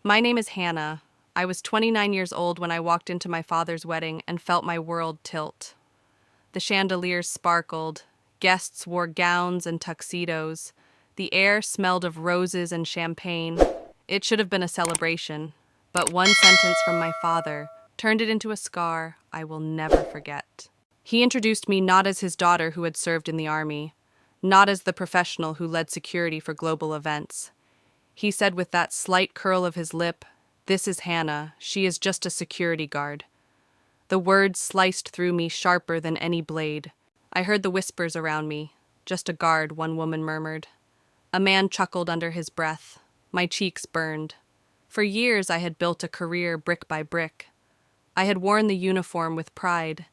My name is Hannah. I was 29 years old when I walked into my father's wedding and felt my world tilt. The chandeliers sparkled, guests wore gowns and tuxedos, the air smelled of roses and champagne. It should have been a celebration, but one sentence from my father turned it into a scar I will never forget. He introduced me not as his daughter who had served in the army, not as the professional who led security for global events. He said with that slight curl of his lip, "This is Hannah. She is just a security guard." The words sliced through me sharper than any blade. I heard the whispers around me. "Just a guard," one woman murmured. A man chuckled under his breath. My cheeks burned. For years I had built a career brick by brick. I had worn the uniform with pride.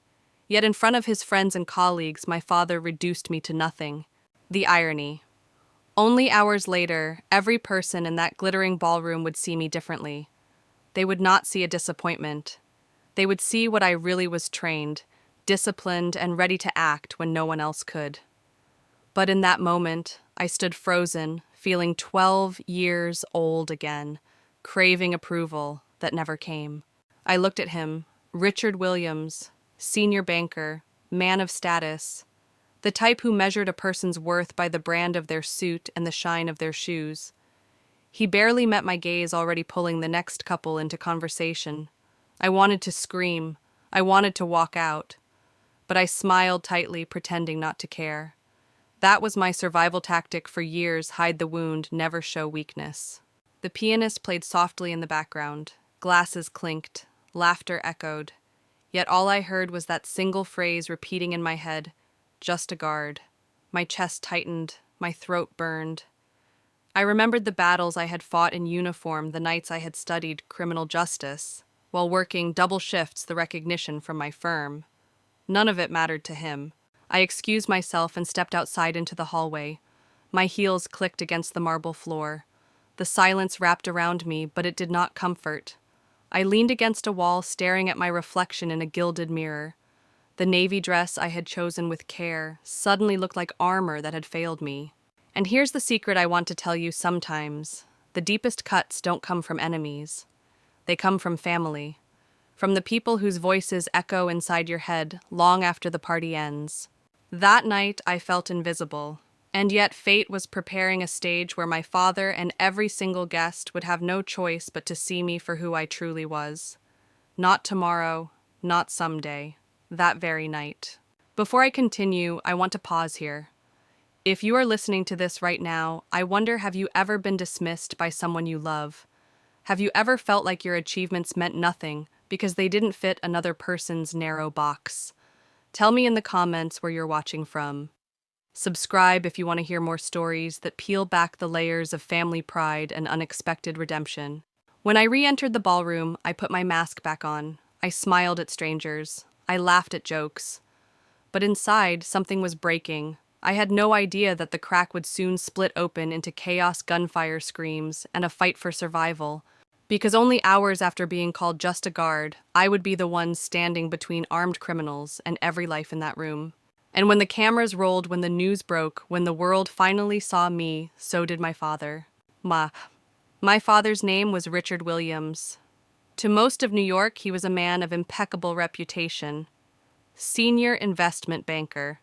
Yet in front of his friends and colleagues, my father reduced me to nothing. The irony. Only hours later, every person in that glittering ballroom would see me differently. They would not see a disappointment. They would see what I really was trained, disciplined, and ready to act when no one else could. But in that moment, I stood frozen, feeling 12 years old again, craving approval that never came. I looked at him, Richard Williams, senior banker, man of status, the type who measured a person's worth by the brand of their suit and the shine of their shoes. He barely met my gaze, already pulling the next couple into conversation. I wanted to scream. I wanted to walk out. But I smiled tightly, pretending not to care. That was my survival tactic for years: hide the wound, never show weakness. The pianist played softly in the background. Glasses clinked. Laughter echoed. Yet all I heard was that single phrase repeating in my head, "Just a guard." My chest tightened. My throat burned. I remembered the battles I had fought in uniform, the nights I had studied criminal justice, while working double shifts, the recognition from my firm. None of it mattered to him. I excused myself and stepped outside into the hallway. My heels clicked against the marble floor. The silence wrapped around me, but it did not comfort. I leaned against a wall, staring at my reflection in a gilded mirror. The navy dress I had chosen with care suddenly looked like armor that had failed me. And here's the secret I want to tell you sometimes. The deepest cuts don't come from enemies. They come from family. From the people whose voices echo inside your head long after the party ends. That night I felt invisible, and yet fate was preparing a stage where my father and every single guest would have no choice but to see me for who I truly was. Not tomorrow, not someday. That very night. Before I continue, I want to pause here. If you are listening to this right now, I wonder, have you ever been dismissed by someone you love? Have you ever felt like your achievements meant nothing because they didn't fit another person's narrow box? Tell me in the comments where you're watching from. Subscribe if you want to hear more stories that peel back the layers of family pride and unexpected redemption. When I re-entered the ballroom, I put my mask back on. I smiled at strangers. I laughed at jokes. But inside, something was breaking. I had no idea that the crack would soon split open into chaos, gunfire screams, and a fight for survival. Because only hours after being called just a guard, I would be the one standing between armed criminals and every life in that room. And when the cameras rolled, when the news broke, when the world finally saw me, so did my father. My father's name was Richard Williams. To most of New York, he was a man of impeccable reputation. Senior investment banker.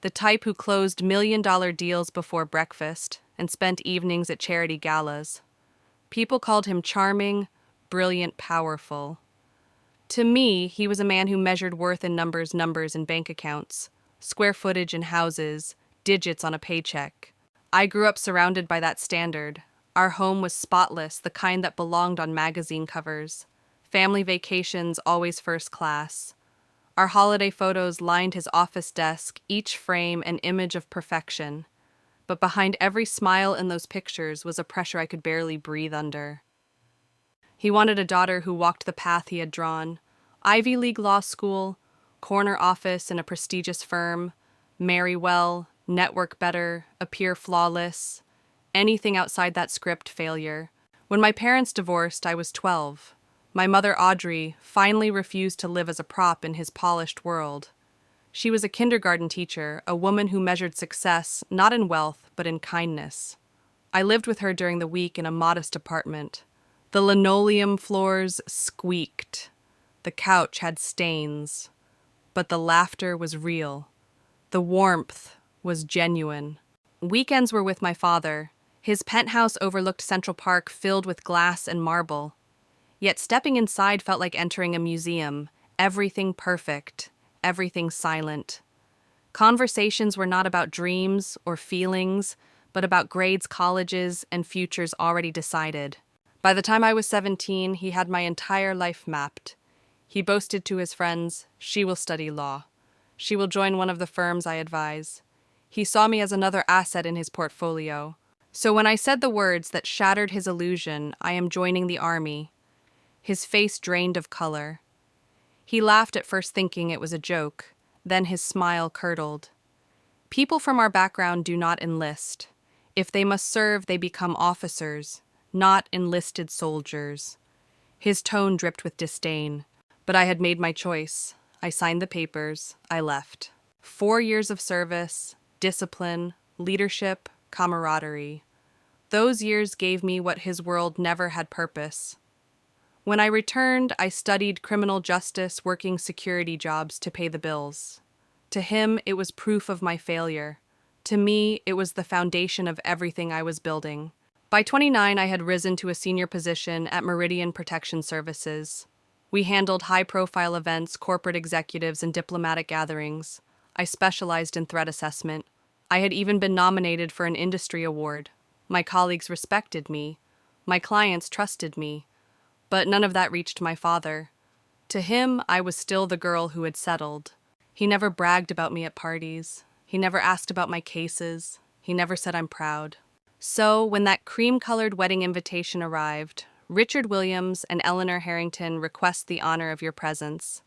The type who closed million-dollar deals before breakfast and spent evenings at charity galas. People called him charming, brilliant, powerful. To me, he was a man who measured worth in numbers in bank accounts, square footage in houses, digits on a paycheck. I grew up surrounded by that standard. Our home was spotless, the kind that belonged on magazine covers. Family vacations always first class. Our holiday photos lined his office desk, each frame an image of perfection. But behind every smile in those pictures was a pressure I could barely breathe under. He wanted a daughter who walked the path he had drawn. Ivy League law school, corner office in a prestigious firm, marry well, network better, appear flawless. Anything outside that script, failure. When my parents divorced, I was 12. My mother, Audrey, finally refused to live as a prop in his polished world. She was a kindergarten teacher, a woman who measured success not in wealth, but in kindness. I lived with her during the week in a modest apartment. The linoleum floors squeaked. The couch had stains. But the laughter was real. The warmth was genuine. Weekends were with my father. His penthouse overlooked Central Park, filled with glass and marble. Yet stepping inside felt like entering a museum. Everything perfect, everything silent. Conversations were not about dreams or feelings, but about grades, colleges, and futures already decided. By the time I was 17, he had my entire life mapped. He boasted to his friends, "She will study law. She will join one of the firms I advise." He saw me as another asset in his portfolio. So when I said the words that shattered his illusion, "I am joining the army," his face drained of color. He laughed at first, thinking it was a joke. Then his smile curdled. People from our background do not enlist. If they must serve, they become officers, not enlisted soldiers. His tone dripped with disdain. But I had made my choice. I signed the papers. I left. 4 years of service, discipline, leadership, camaraderie. Those years gave me what his world never had: purpose. When I returned, I studied criminal justice, working security jobs to pay the bills. To him, it was proof of my failure. To me, it was the foundation of everything I was building. By 29, I had risen to a senior position at Meridian Protection Services. We handled high-profile events, corporate executives, and diplomatic gatherings. I specialized in threat assessment. I had even been nominated for an industry award. My colleagues respected me. My clients trusted me. But none of that reached my father. To him, I was still the girl who had settled. He never bragged about me at parties. He never asked about my cases. He never said I'm proud. So, when that cream-colored wedding invitation arrived, "Richard Williams and Eleanor Harrington request the honor of your presence,"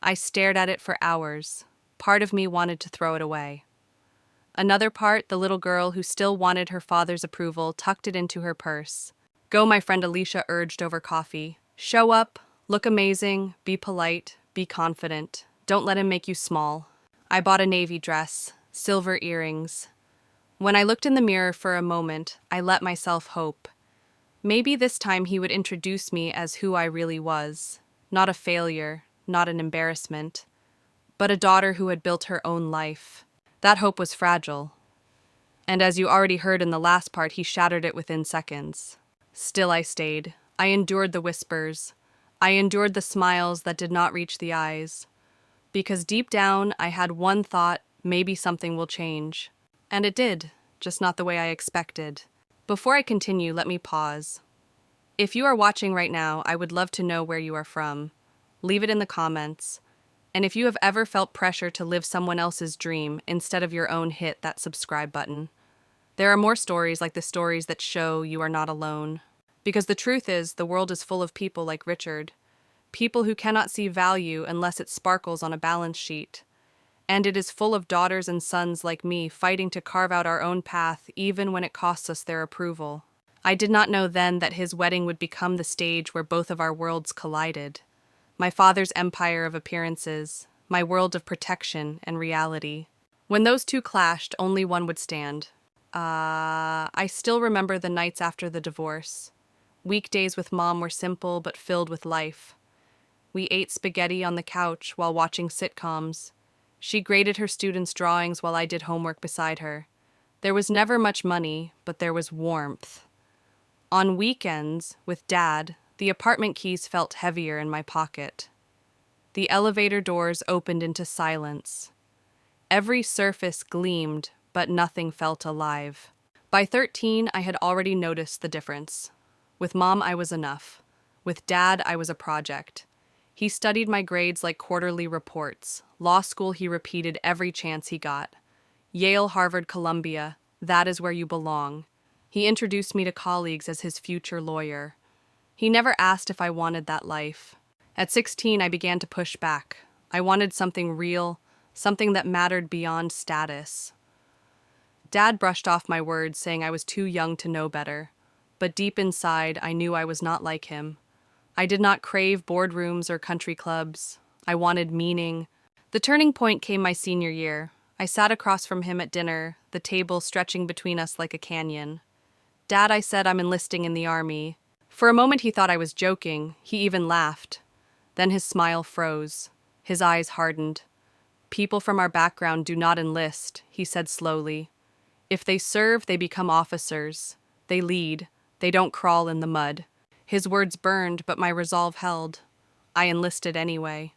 I stared at it for hours. Part of me wanted to throw it away. Another part, the little girl who still wanted her father's approval, tucked it into her purse. "Go," my friend Alicia urged over coffee. "Show up, look amazing, be polite, be confident. Don't let him make you small." I bought a navy dress, silver earrings. When I looked in the mirror for a moment, I let myself hope. Maybe this time he would introduce me as who I really was. Not a failure, not an embarrassment, but a daughter who had built her own life. That hope was fragile. And as you already heard in the last part, he shattered it within seconds. Still I stayed. I endured the whispers. I endured the smiles that did not reach the eyes. Because deep down, I had one thought: maybe something will change. And it did, just not the way I expected. Before I continue, let me pause. If you are watching right now, I would love to know where you are from. Leave it in the comments. And if you have ever felt pressure to live someone else's dream instead of your own, hit that subscribe button. There are more stories like the stories that show you are not alone. Because the truth is, the world is full of people like Richard. People who cannot see value unless it sparkles on a balance sheet. And it is full of daughters and sons like me fighting to carve out our own path even when it costs us their approval. I did not know then that his wedding would become the stage where both of our worlds collided. My father's empire of appearances, my world of protection and reality. When those two clashed, only one would stand. I still remember the nights after the divorce. Weekdays with Mom were simple but filled with life. We ate spaghetti on the couch while watching sitcoms. She graded her students' drawings while I did homework beside her. There was never much money, but there was warmth. On weekends, with Dad, the apartment keys felt heavier in my pocket. The elevator doors opened into silence. Every surface gleamed, but nothing felt alive. By 13, I had already noticed the difference. With Mom, I was enough. With Dad, I was a project. He studied my grades like quarterly reports. Law school, he repeated every chance he got. Yale, Harvard, Columbia, that is where you belong. He introduced me to colleagues as his future lawyer. He never asked if I wanted that life. At 16, I began to push back. I wanted something real, something that mattered beyond status. Dad brushed off my words, saying I was too young to know better. But deep inside, I knew I was not like him. I did not crave boardrooms or country clubs. I wanted meaning. The turning point came my senior year. I sat across from him at dinner, the table stretching between us like a canyon. "Dad," I said, "I'm enlisting in the Army." For a moment he thought I was joking, he even laughed. Then his smile froze. His eyes hardened. "People from our background do not enlist," he said slowly. "If they serve, they become officers. They lead. They don't crawl in the mud." His words burned, but my resolve held. I enlisted anyway.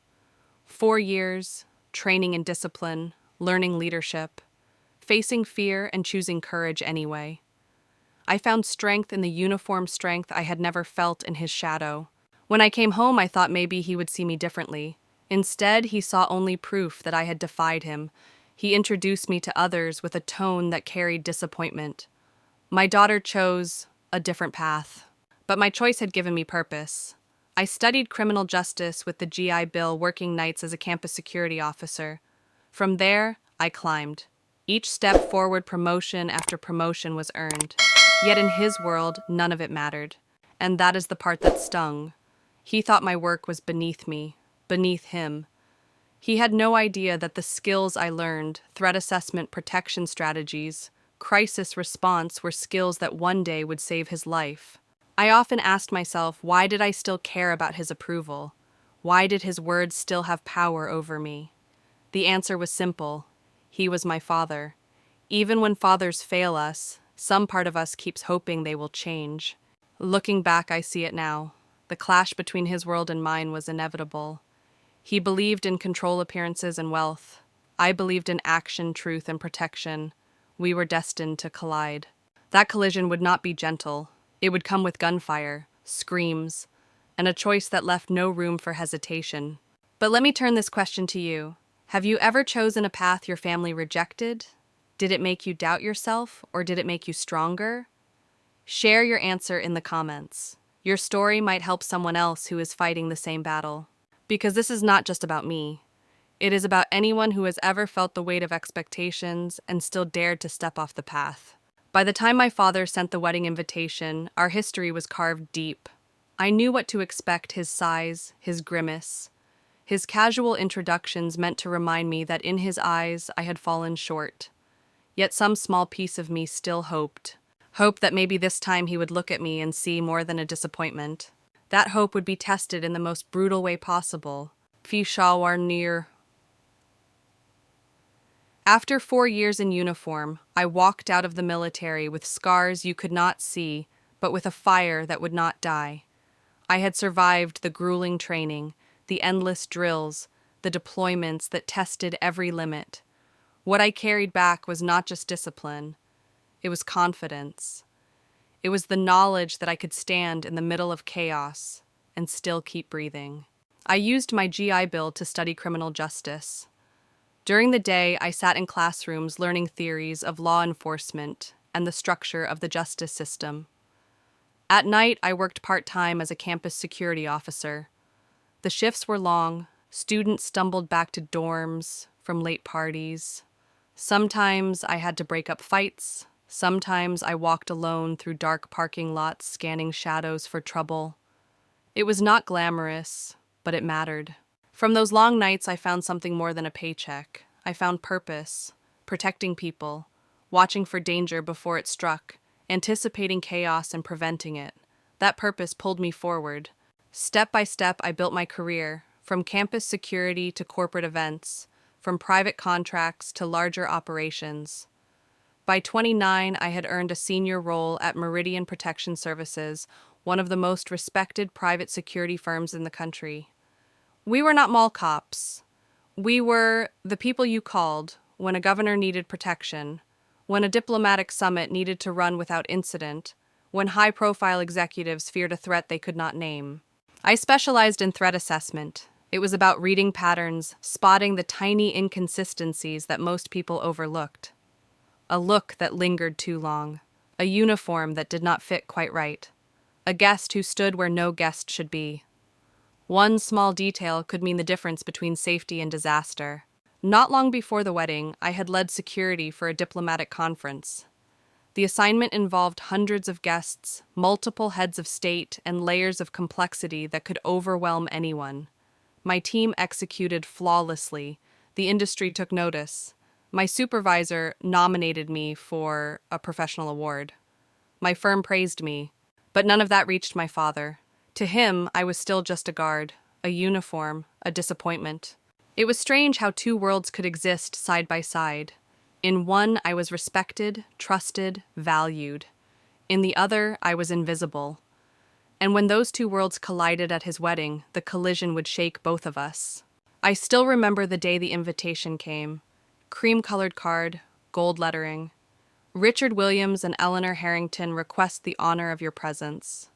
4 years, training in discipline, learning leadership, facing fear and choosing courage anyway. I found strength in the uniform strength I had never felt in his shadow. When I came home, I thought maybe he would see me differently. Instead, he saw only proof that I had defied him. He introduced me to others with a tone that carried disappointment. My daughter chose a different path. But my choice had given me purpose. I studied criminal justice with the GI Bill, working nights as a campus security officer. From there, I climbed. Each step forward, promotion after promotion was earned. Yet in his world, none of it mattered. And that is the part that stung. He thought my work was beneath me, beneath him. He had no idea that the skills I learned, threat assessment, protection strategies, crisis response, were skills that one day would save his life. I often asked myself, why did I still care about his approval? Why did his words still have power over me? The answer was simple. He was my father. Even when fathers fail us, some part of us keeps hoping they will change. Looking back, I see it now. The clash between his world and mine was inevitable. He believed in control, appearances, and wealth. I believed in action, truth, and protection. We were destined to collide. That collision would not be gentle. It would come with gunfire, screams, and a choice that left no room for hesitation. But let me turn this question to you. Have you ever chosen a path your family rejected? Did it make you doubt yourself, or did it make you stronger? Share your answer in the comments. Your story might help someone else who is fighting the same battle. Because this is not just about me. It is about anyone who has ever felt the weight of expectations and still dared to step off the path. By the time my father sent the wedding invitation, our history was carved deep. I knew what to expect: his sighs, his grimace. His casual introductions meant to remind me that in his eyes I had fallen short. Yet some small piece of me still hoped. Hope that maybe this time he would look at me and see more than a disappointment. That hope would be tested in the most brutal way possible. Peshawar near. After 4 years in uniform, I walked out of the military with scars you could not see, but with a fire that would not die. I had survived the grueling training, the endless drills, the deployments that tested every limit. What I carried back was not just discipline. It was confidence. It was the knowledge that I could stand in the middle of chaos and still keep breathing. I used my GI Bill to study criminal justice. During the day, I sat in classrooms learning theories of law enforcement and the structure of the justice system. At night, I worked part-time as a campus security officer. The shifts were long. Students stumbled back to dorms from late parties. Sometimes I had to break up fights. Sometimes I walked alone through dark parking lots, scanning shadows for trouble. It was not glamorous, but it mattered. From those long nights, I found something more than a paycheck. I found purpose, protecting people, watching for danger before it struck, anticipating chaos and preventing it. That purpose pulled me forward. Step by step, I built my career, from campus security to corporate events, from private contracts to larger operations. By 29, I had earned a senior role at Meridian Protection Services, one of the most respected private security firms in the country. We were not mall cops. We were the people you called when a governor needed protection, when a diplomatic summit needed to run without incident, when high-profile executives feared a threat they could not name. I specialized in threat assessment. It was about reading patterns, spotting the tiny inconsistencies that most people overlooked. A look that lingered too long, a uniform that did not fit quite right, a guest who stood where no guest should be. One small detail could mean the difference between safety and disaster. Not long before the wedding, I had led security for a diplomatic conference. The assignment involved hundreds of guests, multiple heads of state, and layers of complexity that could overwhelm anyone. My team executed flawlessly. The industry took notice. My supervisor nominated me for a professional award. My firm praised me. But none of that reached my father. To him, I was still just a guard, a uniform, a disappointment. It was strange how two worlds could exist side by side. In one, I was respected, trusted, valued. In the other, I was invisible. And when those two worlds collided at his wedding, the collision would shake both of us. I still remember the day the invitation came. Cream-colored card, gold lettering. Richard Williams and Eleanor Harrington request the honor of your presence.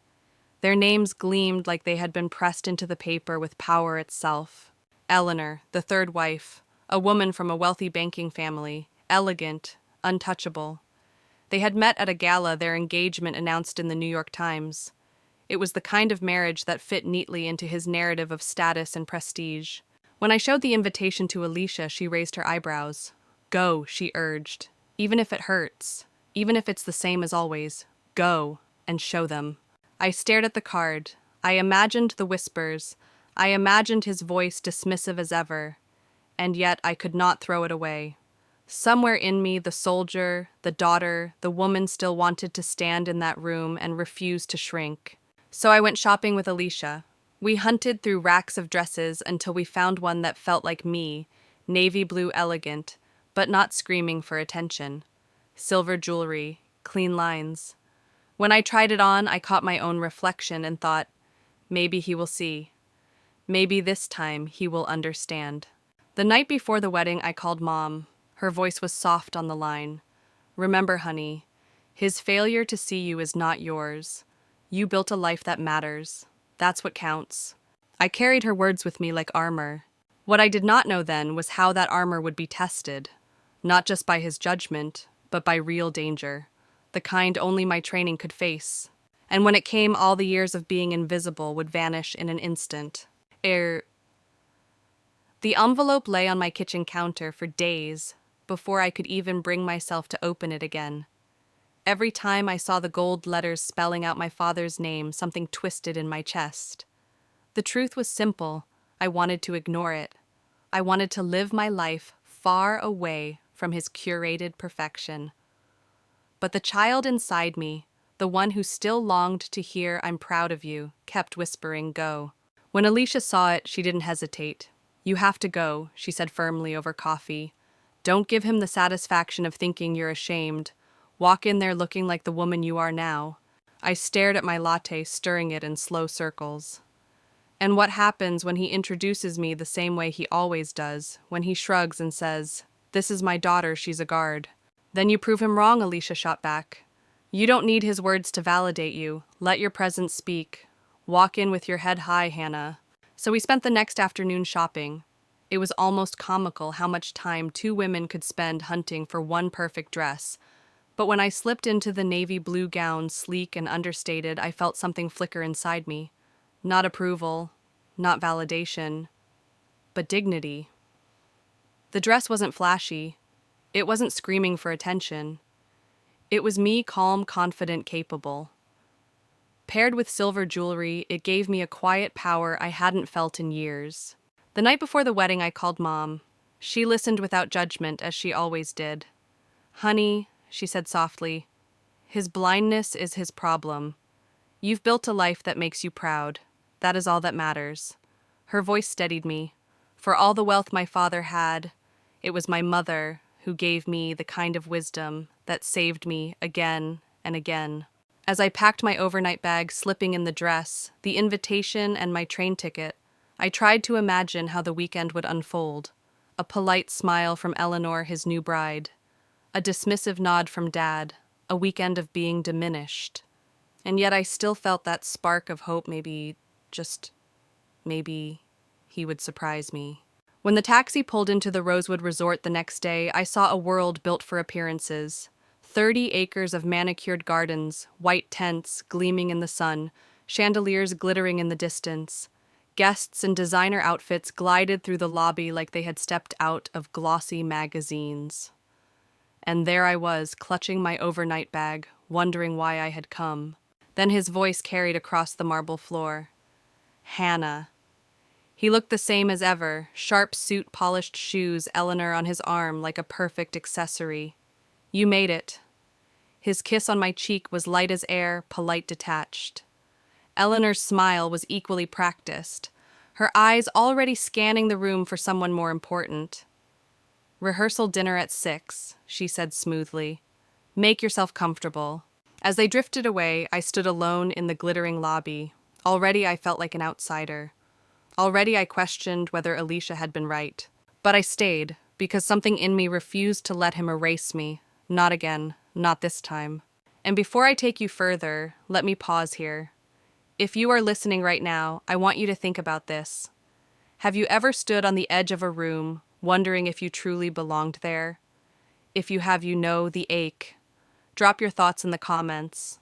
Their names gleamed like they had been pressed into the paper with power itself. Eleanor, the third wife, a woman from a wealthy banking family, elegant, untouchable. They had met at a gala their engagement announced in the New York Times. It was the kind of marriage that fit neatly into his narrative of status and prestige. When I showed the invitation to Alicia, she raised her eyebrows. Go, she urged. Even if it hurts. Even if it's the same as always. Go, and show them. I stared at the card. I imagined the whispers. I imagined his voice dismissive as ever. And yet I could not throw it away. Somewhere in me, the soldier, the daughter, the woman still wanted to stand in that room and refuse to shrink. So I went shopping with Alicia. We hunted through racks of dresses until we found one that felt like me, navy blue elegant, but not screaming for attention. Silver jewelry, clean lines. When I tried it on, I caught my own reflection and thought, maybe he will see. Maybe this time he will understand. The night before the wedding, I called Mom. Her voice was soft on the line. Remember, honey, his failure to see you is not yours. You built a life that matters. That's what counts. I carried her words with me like armor. What I did not know then was how that armor would be tested. Not just by his judgment, but by real danger. The kind only my training could face. And when it came, all the years of being invisible would vanish in an instant. The envelope lay on my kitchen counter for days before I could even bring myself to open it again. Every time I saw the gold letters spelling out my father's name, something twisted in my chest. The truth was simple. I wanted to ignore it. I wanted to live my life far away from his curated perfection. But the child inside me, the one who still longed to hear "I'm proud of you," kept whispering, "Go." When Alicia saw it, she didn't hesitate. "You have to go," she said firmly over coffee. "Don't give him the satisfaction of thinking you're ashamed. Walk in there looking like the woman you are now." I stared at my latte, stirring it in slow circles. And what happens when he introduces me the same way he always does, when he shrugs and says, "This is my daughter, she's a guard." "Then you prove him wrong," Alicia shot back. "You don't need his words to validate you. Let your presence speak. Walk in with your head high, Hannah." So we spent the next afternoon shopping. It was almost comical how much time two women could spend hunting for one perfect dress. But when I slipped into the navy blue gown, sleek and understated, I felt something flicker inside me. Not approval, not validation, but dignity. The dress wasn't flashy. It wasn't screaming for attention. It was me, calm, confident, capable. Paired with silver jewelry, it gave me a quiet power I hadn't felt in years. The night before the wedding, I called Mom. She listened without judgment, as she always did. "Honey," she said softly, "his blindness is his problem. You've built a life that makes you proud. That is all that matters." Her voice steadied me. For all the wealth my father had, it was my mother who gave me the kind of wisdom that saved me again and again. As I packed my overnight bag, slipping in the dress, the invitation, and my train ticket, I tried to imagine how the weekend would unfold. A polite smile from Eleanor, his new bride. A dismissive nod from Dad. A weekend of being diminished. And yet I still felt that spark of hope. Maybe he would surprise me. When the taxi pulled into the Rosewood Resort the next day, I saw a world built for appearances. 30 acres of manicured gardens, white tents gleaming in the sun, chandeliers glittering in the distance. Guests in designer outfits glided through the lobby like they had stepped out of glossy magazines. And there I was, clutching my overnight bag, wondering why I had come. Then his voice carried across the marble floor. "Hannah." He looked the same as ever, sharp suit, polished shoes, Eleanor on his arm like a perfect accessory. "You made it." His kiss on my cheek was light as air, polite detached. Eleanor's smile was equally practiced, her eyes already scanning the room for someone more important. "Rehearsal dinner at 6, she said smoothly. "Make yourself comfortable." As they drifted away, I stood alone in the glittering lobby. Already I felt like an outsider. Already I questioned whether Alicia had been right. But I stayed, because something in me refused to let him erase me. Not again, not this time. And before I take you further, let me pause here. If you are listening right now, I want you to think about this. Have you ever stood on the edge of a room, wondering if you truly belonged there? If you have, you know the ache. Drop your thoughts in the comments.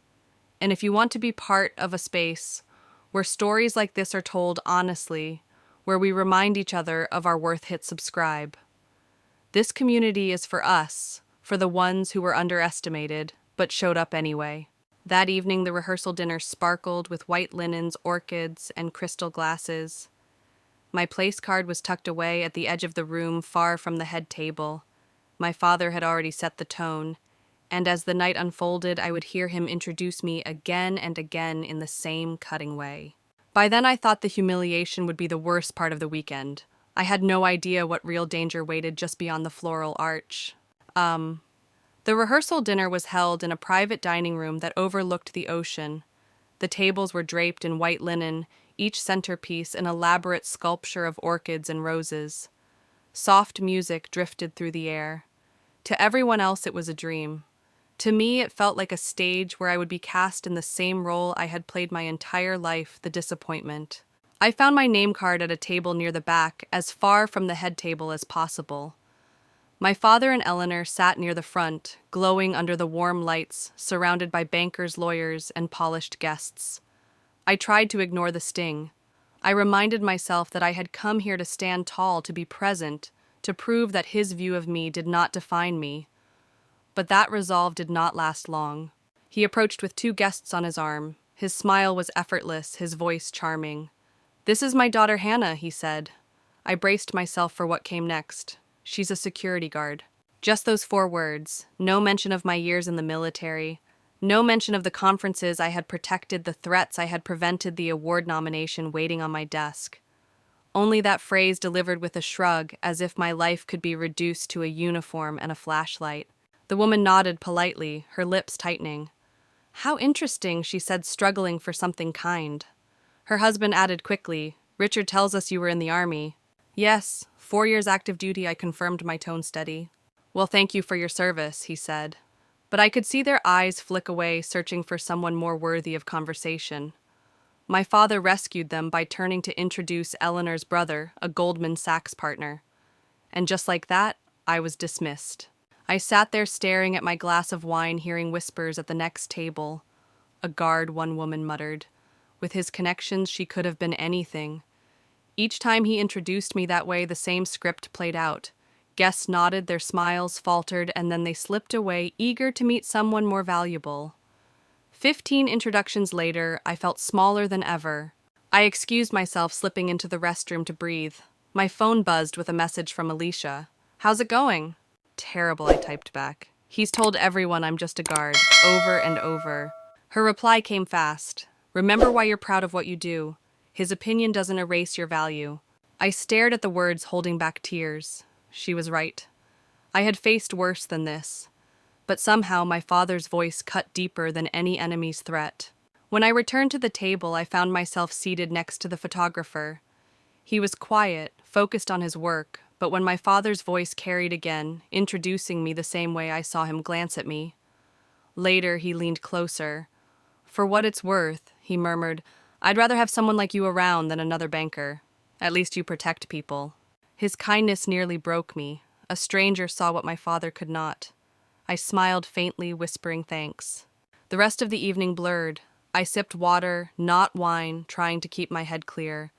And if you want to be part of a space where stories like this are told honestly, where we remind each other of our worth, hit subscribe. This community is for us, for the ones who were underestimated, but showed up anyway. That evening, the rehearsal dinner sparkled with white linens, orchids, and crystal glasses. My place card was tucked away at the edge of the room, far from the head table. My father had already set the tone, and as the night unfolded, I would hear him introduce me again and again in the same cutting way. By then, I thought the humiliation would be the worst part of the weekend. I had no idea what real danger waited just beyond the floral arch. The rehearsal dinner was held in a private dining room that overlooked the ocean. The tables were draped in white linen, each centerpiece an elaborate sculpture of orchids and roses. Soft music drifted through the air. To everyone else, it was a dream. To me, it felt like a stage where I would be cast in the same role I had played my entire life, the disappointment. I found my name card at a table near the back, as far from the head table as possible. My father and Eleanor sat near the front, glowing under the warm lights, surrounded by bankers, lawyers, and polished guests. I tried to ignore the sting. I reminded myself that I had come here to stand tall, to be present, to prove that his view of me did not define me. But that resolve did not last long. He approached with 2 guests on his arm. His smile was effortless, his voice charming. "This is my daughter Hannah," he said. I braced myself for what came next. "She's a security guard." Just those 4 words, no mention of my years in the military, no mention of the conferences I had protected, the threats I had prevented, the award nomination waiting on my desk. Only that phrase delivered with a shrug, as if my life could be reduced to a uniform and a flashlight. The woman nodded politely, her lips tightening. "How interesting," she said, struggling for something kind. Her husband added quickly, "Richard tells us you were in the army." "Yes, 4 years active duty," I confirmed, my tone steady. "Well, thank you for your service," he said. But I could see their eyes flick away, searching for someone more worthy of conversation. My father rescued them by turning to introduce Eleanor's brother, a Goldman Sachs partner. And just like that, I was dismissed. I sat there staring at my glass of wine, hearing whispers at the next table. "A guard," one woman muttered. "With his connections, she could have been anything." Each time he introduced me that way, the same script played out. Guests nodded, their smiles faltered, and then they slipped away, eager to meet someone more valuable. 15 introductions later, I felt smaller than ever. I excused myself, slipping into the restroom to breathe. My phone buzzed with a message from Alicia. "How's it going?" "Terrible," I typed back. "He's told everyone I'm just a guard," over and over. Her reply came fast. "Remember why you're proud of what you do. His opinion doesn't erase your value." I stared at the words, holding back tears. She was right. I had faced worse than this. But somehow my father's voice cut deeper than any enemy's threat. When I returned to the table, I found myself seated next to the photographer. He was quiet, focused on his work, but when my father's voice carried again, introducing me the same way I saw him glance at me. Later, he leaned closer. "For what it's worth," he murmured, "I'd rather have someone like you around than another banker. At least you protect people." His kindness nearly broke me. A stranger saw what my father could not. I smiled faintly, whispering thanks. The rest of the evening blurred. I sipped water, not wine, trying to keep my head clear.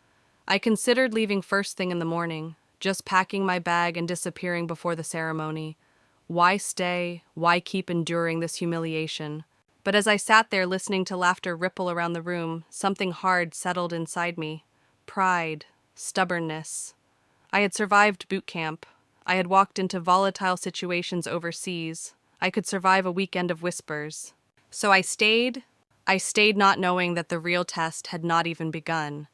I considered leaving first thing in the morning, just packing my bag and disappearing before the ceremony. Why stay? Why keep enduring this humiliation? But as I sat there listening to laughter ripple around the room, something hard settled inside me. Pride, stubbornness. I had survived boot camp. I had walked into volatile situations overseas. I could survive a weekend of whispers. So I stayed. I stayed not knowing that the real test had not even begun.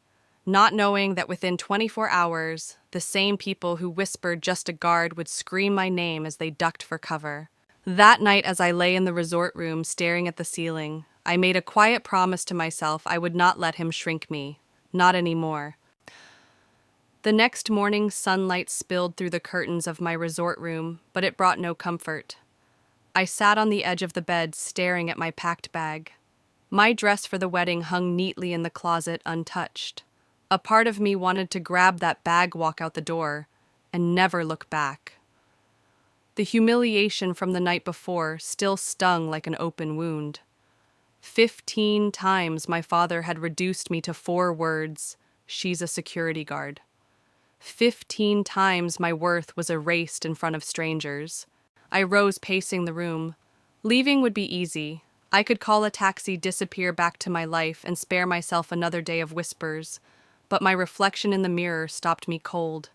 Not knowing that within 24 hours, the same people who whispered just a guard would scream my name as they ducked for cover. That night, as I lay in the resort room staring at the ceiling, I made a quiet promise to myself I would not let him shrink me. Not anymore. The next morning, sunlight spilled through the curtains of my resort room, but it brought no comfort. I sat on the edge of the bed, staring at my packed bag. My dress for the wedding hung neatly in the closet, untouched. A part of me wanted to grab that bag, walk out the door, and never look back. The humiliation from the night before still stung like an open wound. 15 times my father had reduced me to 4 words, "She's a security guard." 15 times my worth was erased in front of strangers. I rose, pacing the room. Leaving would be easy. I could call a taxi, disappear back to my life, and spare myself another day of whispers. But my reflection in the mirror stopped me cold.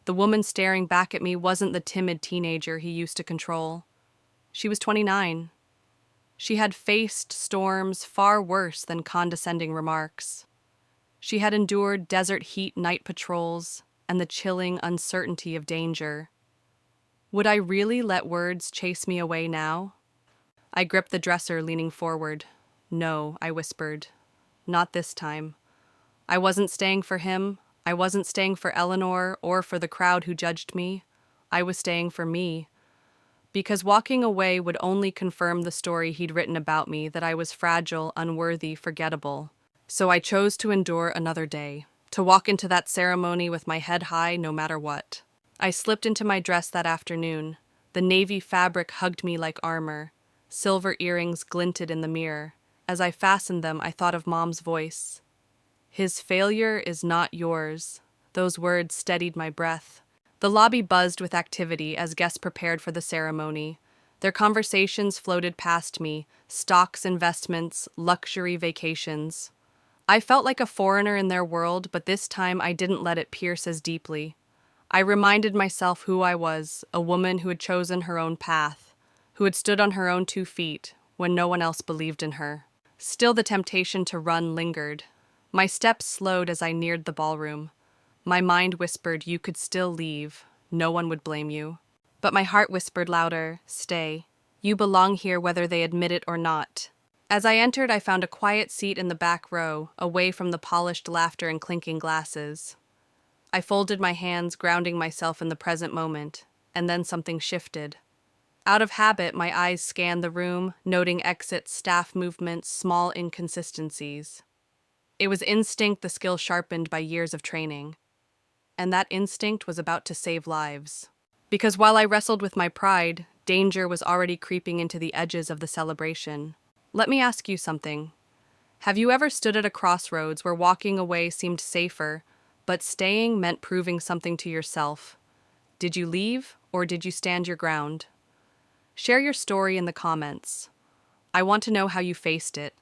The woman staring back at me wasn't the timid teenager he used to control. She was 29. She had faced storms far worse than condescending remarks. She had endured desert heat night patrols and the chilling uncertainty of danger. Would I really let words chase me away now? I gripped the dresser, leaning forward. "No," I whispered. "Not this time." I wasn't staying for him. I wasn't staying for Eleanor or for the crowd who judged me. I was staying for me. Because walking away would only confirm the story he'd written about me, that I was fragile, unworthy, forgettable. So I chose to endure another day, to walk into that ceremony with my head high no matter what. I slipped into my dress that afternoon. The navy fabric hugged me like armor. Silver earrings glinted in the mirror. As I fastened them, I thought of Mom's voice. "His failure is not yours." Those words steadied my breath. The lobby buzzed with activity as guests prepared for the ceremony. Their conversations floated past me, stocks, investments, luxury vacations. I felt like a foreigner in their world, but this time I didn't let it pierce as deeply. I reminded myself who I was, a woman who had chosen her own path, who had stood on her own 2 feet when no one else believed in her. Still, the temptation to run lingered. My steps slowed as I neared the ballroom. My mind whispered, "You could still leave. No one would blame you." But my heart whispered louder, "Stay. You belong here whether they admit it or not." As I entered, I found a quiet seat in the back row, away from the polished laughter and clinking glasses. I folded my hands, grounding myself in the present moment, and then something shifted. Out of habit, my eyes scanned the room, noting exits, staff movements, small inconsistencies. It was instinct, the skill sharpened by years of training. And that instinct was about to save lives. Because while I wrestled with my pride, danger was already creeping into the edges of the celebration. Let me ask you something. Have you ever stood at a crossroads where walking away seemed safer, but staying meant proving something to yourself? Did you leave, or did you stand your ground? Share your story in the comments. I want to know how you faced it,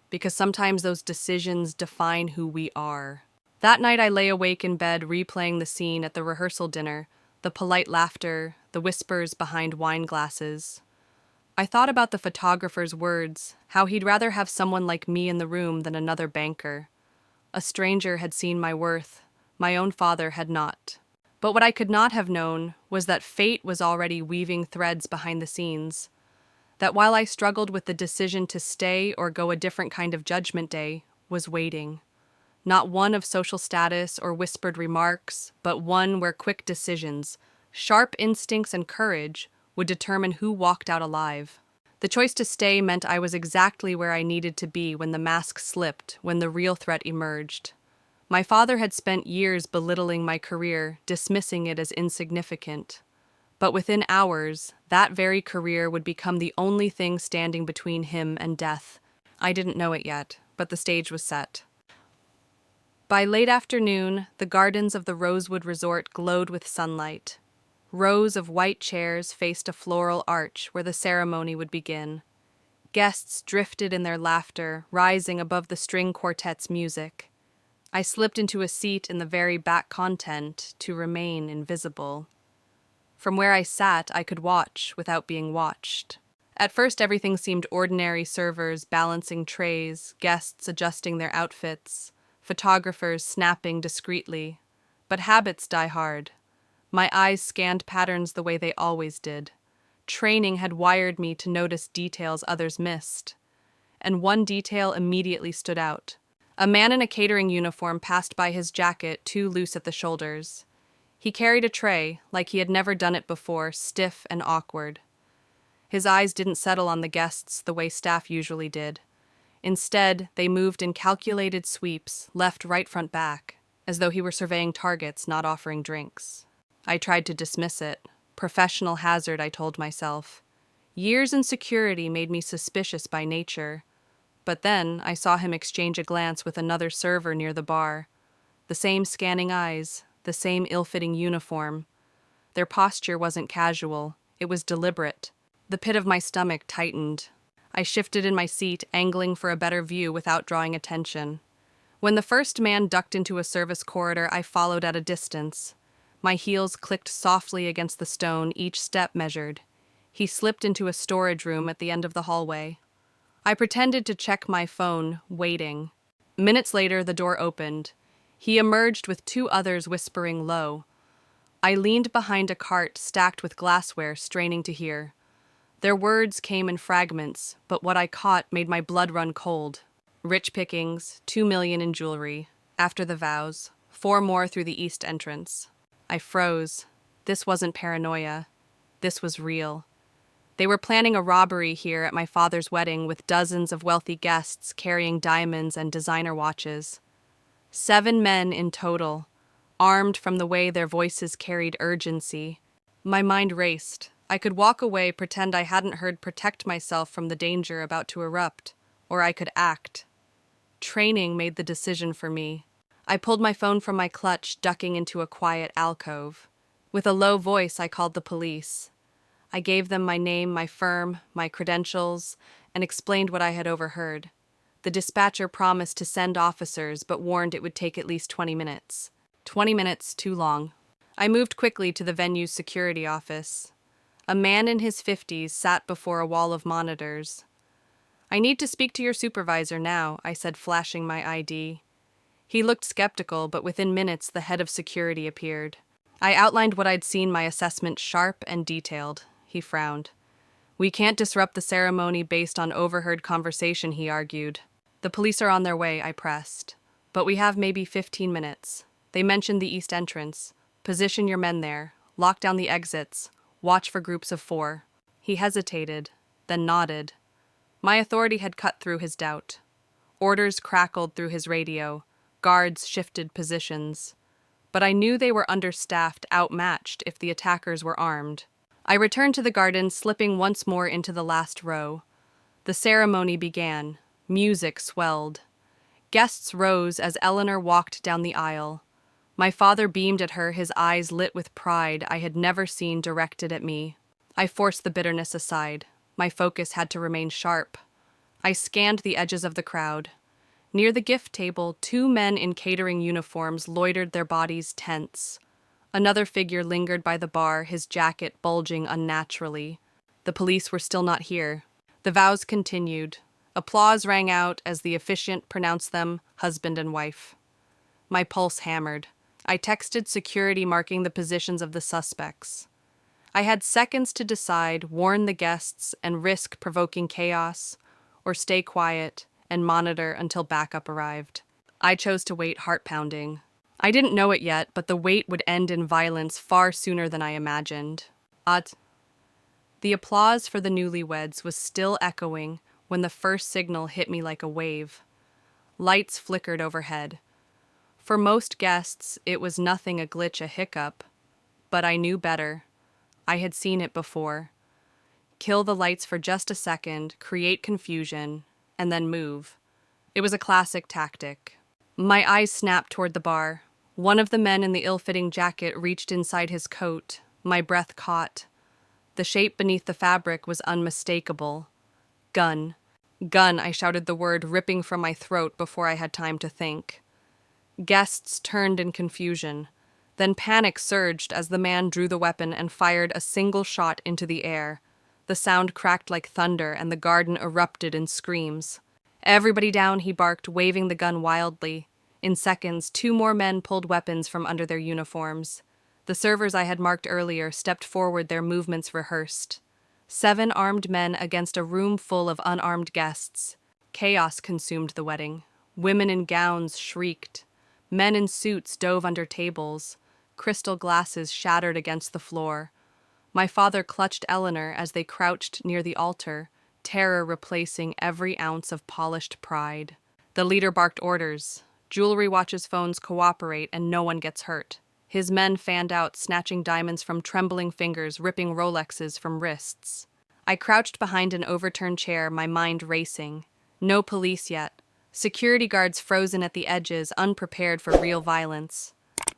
because sometimes those decisions define who we are. That night I lay awake in bed, replaying the scene at the rehearsal dinner, the polite laughter, the whispers behind wine glasses. I thought about the photographer's words, how he'd rather have someone like me in the room than another banker. A stranger had seen my worth, my own father had not. But what I could not have known was that fate was already weaving threads behind the scenes. That while I struggled with the decision to stay or go, a different kind of judgment day was waiting. Not one of social status or whispered remarks, but one where quick decisions, sharp instincts, and courage would determine who walked out alive. The choice to stay meant I was exactly where I needed to be when the mask slipped, when the real threat emerged. My father had spent years belittling my career, dismissing it as insignificant. But within hours, that very career would become the only thing standing between him and death. I didn't know it yet, but the stage was set. By late afternoon, the gardens of the Rosewood Resort glowed with sunlight. Rows of white chairs faced a floral arch where the ceremony would begin. Guests drifted in their laughter, rising above the string quartet's music. I slipped into a seat in the very back content to remain invisible. From where I sat, I could watch without being watched. At first, everything seemed ordinary: servers balancing trays, guests adjusting their outfits, photographers snapping discreetly. But habits die hard. My eyes scanned patterns the way they always did. Training had wired me to notice details others missed. And one detail immediately stood out. A man in a catering uniform passed by, his jacket too loose at the shoulders. He carried a tray, like he had never done it before, stiff and awkward. His eyes didn't settle on the guests the way staff usually did. Instead, they moved in calculated sweeps, left, right, front, back, as though he were surveying targets, not offering drinks. I tried to dismiss it. Professional hazard, I told myself. Years in security made me suspicious by nature. But then I saw him exchange a glance with another server near the bar. The same scanning eyes, the same ill-fitting uniform. Their posture wasn't casual, it was deliberate. The pit of my stomach tightened. I shifted in my seat, angling for a better view without drawing attention. When the first man ducked into a service corridor, I followed at a distance. My heels clicked softly against the stone, each step measured. He slipped into a storage room at the end of the hallway. I pretended to check my phone, waiting. Minutes later, the door opened. He emerged with two others, whispering low. I leaned behind a cart stacked with glassware, straining to hear. Their words came in fragments, but what I caught made my blood run cold. Rich pickings, 2 million in jewelry. After the vows, 4 more through the east entrance. I froze. This wasn't paranoia. This was real. They were planning a robbery here at my father's wedding, with dozens of wealthy guests carrying diamonds and designer watches. 7 men in total, armed from the way their voices carried urgency. My mind raced. I could walk away, pretend I hadn't heard, protect myself from the danger about to erupt, or I could act. Training made the decision for me. I pulled my phone from my clutch, ducking into a quiet alcove. With a low voice, I called the police. I gave them my name, my firm, my credentials, and explained what I had overheard. The dispatcher promised to send officers, but warned it would take at least 20 minutes. 20 minutes, too long. I moved quickly to the venue's security office. A man in his 50s sat before a wall of monitors. "I need to speak to your supervisor now," I said, flashing my ID. He looked skeptical, but within minutes the head of security appeared. I outlined what I'd seen, my assessment sharp and detailed. He frowned. "We can't disrupt the ceremony based on overheard conversation," he argued. "The police are on their way," I pressed. "But we have maybe 15 minutes. They mentioned the east entrance. Position your men there. Lock down the exits. Watch for groups of 4. He hesitated, then nodded. My authority had cut through his doubt. Orders crackled through his radio. Guards shifted positions. But I knew they were understaffed, outmatched if the attackers were armed. I returned to the garden, slipping once more into the last row. The ceremony began. Music swelled. Guests rose as Eleanor walked down the aisle. My father beamed at her, his eyes lit with pride I had never seen directed at me. I forced the bitterness aside. My focus had to remain sharp. I scanned the edges of the crowd. Near the gift table, 2 men in catering uniforms loitered, their bodies tense. Another figure lingered by the bar, his jacket bulging unnaturally. The police were still not here. The vows continued. Applause rang out as the officiant pronounced them husband and wife. My pulse hammered. I texted security, marking the positions of the suspects. I had seconds to decide: warn the guests and risk provoking chaos, or stay quiet and monitor until backup arrived. I chose to wait, heart pounding. I didn't know it yet, but the wait would end in violence far sooner than I imagined. The applause for the newlyweds was still echoing when the first signal hit me like a wave. Lights flickered overhead. For most guests, it was nothing, a glitch, a hiccup. But I knew better. I had seen it before. Kill the lights for just a second, create confusion, and then move. It was a classic tactic. My eyes snapped toward the bar. One of the men in the ill-fitting jacket reached inside his coat. My breath caught. The shape beneath the fabric was unmistakable. Gun. Gun, I shouted the word, ripping from my throat before I had time to think. Guests turned in confusion. Then panic surged as the man drew the weapon and fired a single shot into the air. The sound cracked like thunder, and the garden erupted in screams. "Everybody down," he barked, waving the gun wildly. In seconds, 2 more men pulled weapons from under their uniforms. The servers I had marked earlier stepped forward, their movements rehearsed. 7 armed men against a room full of unarmed guests. Chaos consumed the wedding. Women in gowns shrieked. Men in suits dove under tables. Crystal glasses shattered against the floor. My father clutched Eleanor as they crouched near the altar, terror replacing every ounce of polished pride. The leader barked orders. Jewelry watches, phones cooperate, and no one gets hurt. His men fanned out, snatching diamonds from trembling fingers, ripping Rolexes from wrists. I crouched behind an overturned chair, my mind racing. No police yet. Security guards frozen at the edges, unprepared for real violence.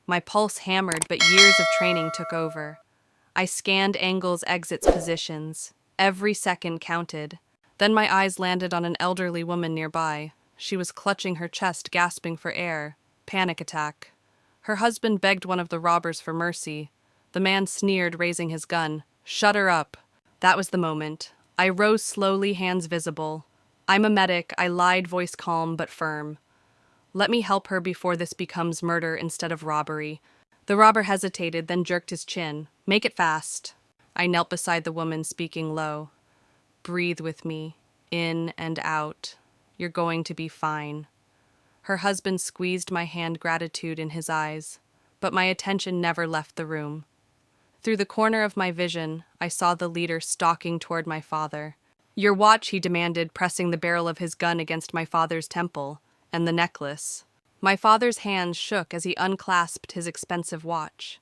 My pulse hammered, but years of training took over. I scanned angles, exits, positions. Every second counted. Then my eyes landed on an elderly woman nearby. She was clutching her chest, gasping for air. Panic attack. Her husband begged one of the robbers for mercy. The man sneered, raising his gun. "Shut her up." That was the moment. I rose slowly, hands visible. "I'm a medic," I lied, voice calm but firm. "Let me help her before this becomes murder instead of robbery." The robber hesitated, then jerked his chin. "Make it fast." I knelt beside the woman, speaking low. "Breathe with me, in and out. You're going to be fine." Her husband squeezed my hand, gratitude in his eyes, but my attention never left the room. Through the corner of my vision, I saw the leader stalking toward my father. "Your watch," he demanded, pressing the barrel of his gun against my father's temple, "and the necklace." My father's hands shook as he unclasped his expensive watch.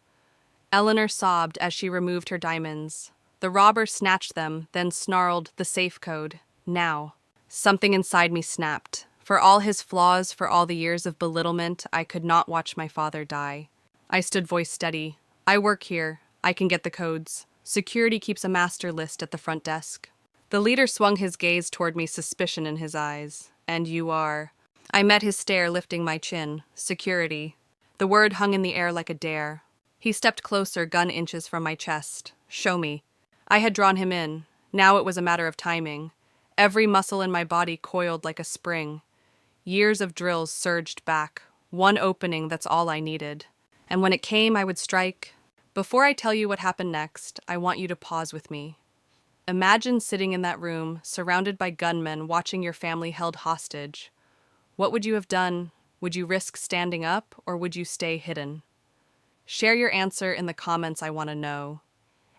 Eleanor sobbed as she removed her diamonds. The robber snatched them, then snarled, "The safe code. Now." Something inside me snapped. For all his flaws, for all the years of belittlement, I could not watch my father die. I stood, voice steady. "I work here. I can get the codes. Security keeps a master list at the front desk." The leader swung his gaze toward me, suspicion in his eyes. "And you are?" I met his stare, lifting my chin. "Security." The word hung in the air like a dare. He stepped closer, gun inches from my chest. "Show me." I had drawn him in. Now it was a matter of timing. Every muscle in my body coiled like a spring. Years of drills surged back. One opening, that's all I needed. And when it came, I would strike. Before I tell you what happened next, I want you to pause with me. Imagine sitting in that room, surrounded by gunmen, watching your family held hostage. What would you have done? Would you risk standing up, or would you stay hidden? Share your answer in the comments, I want to know.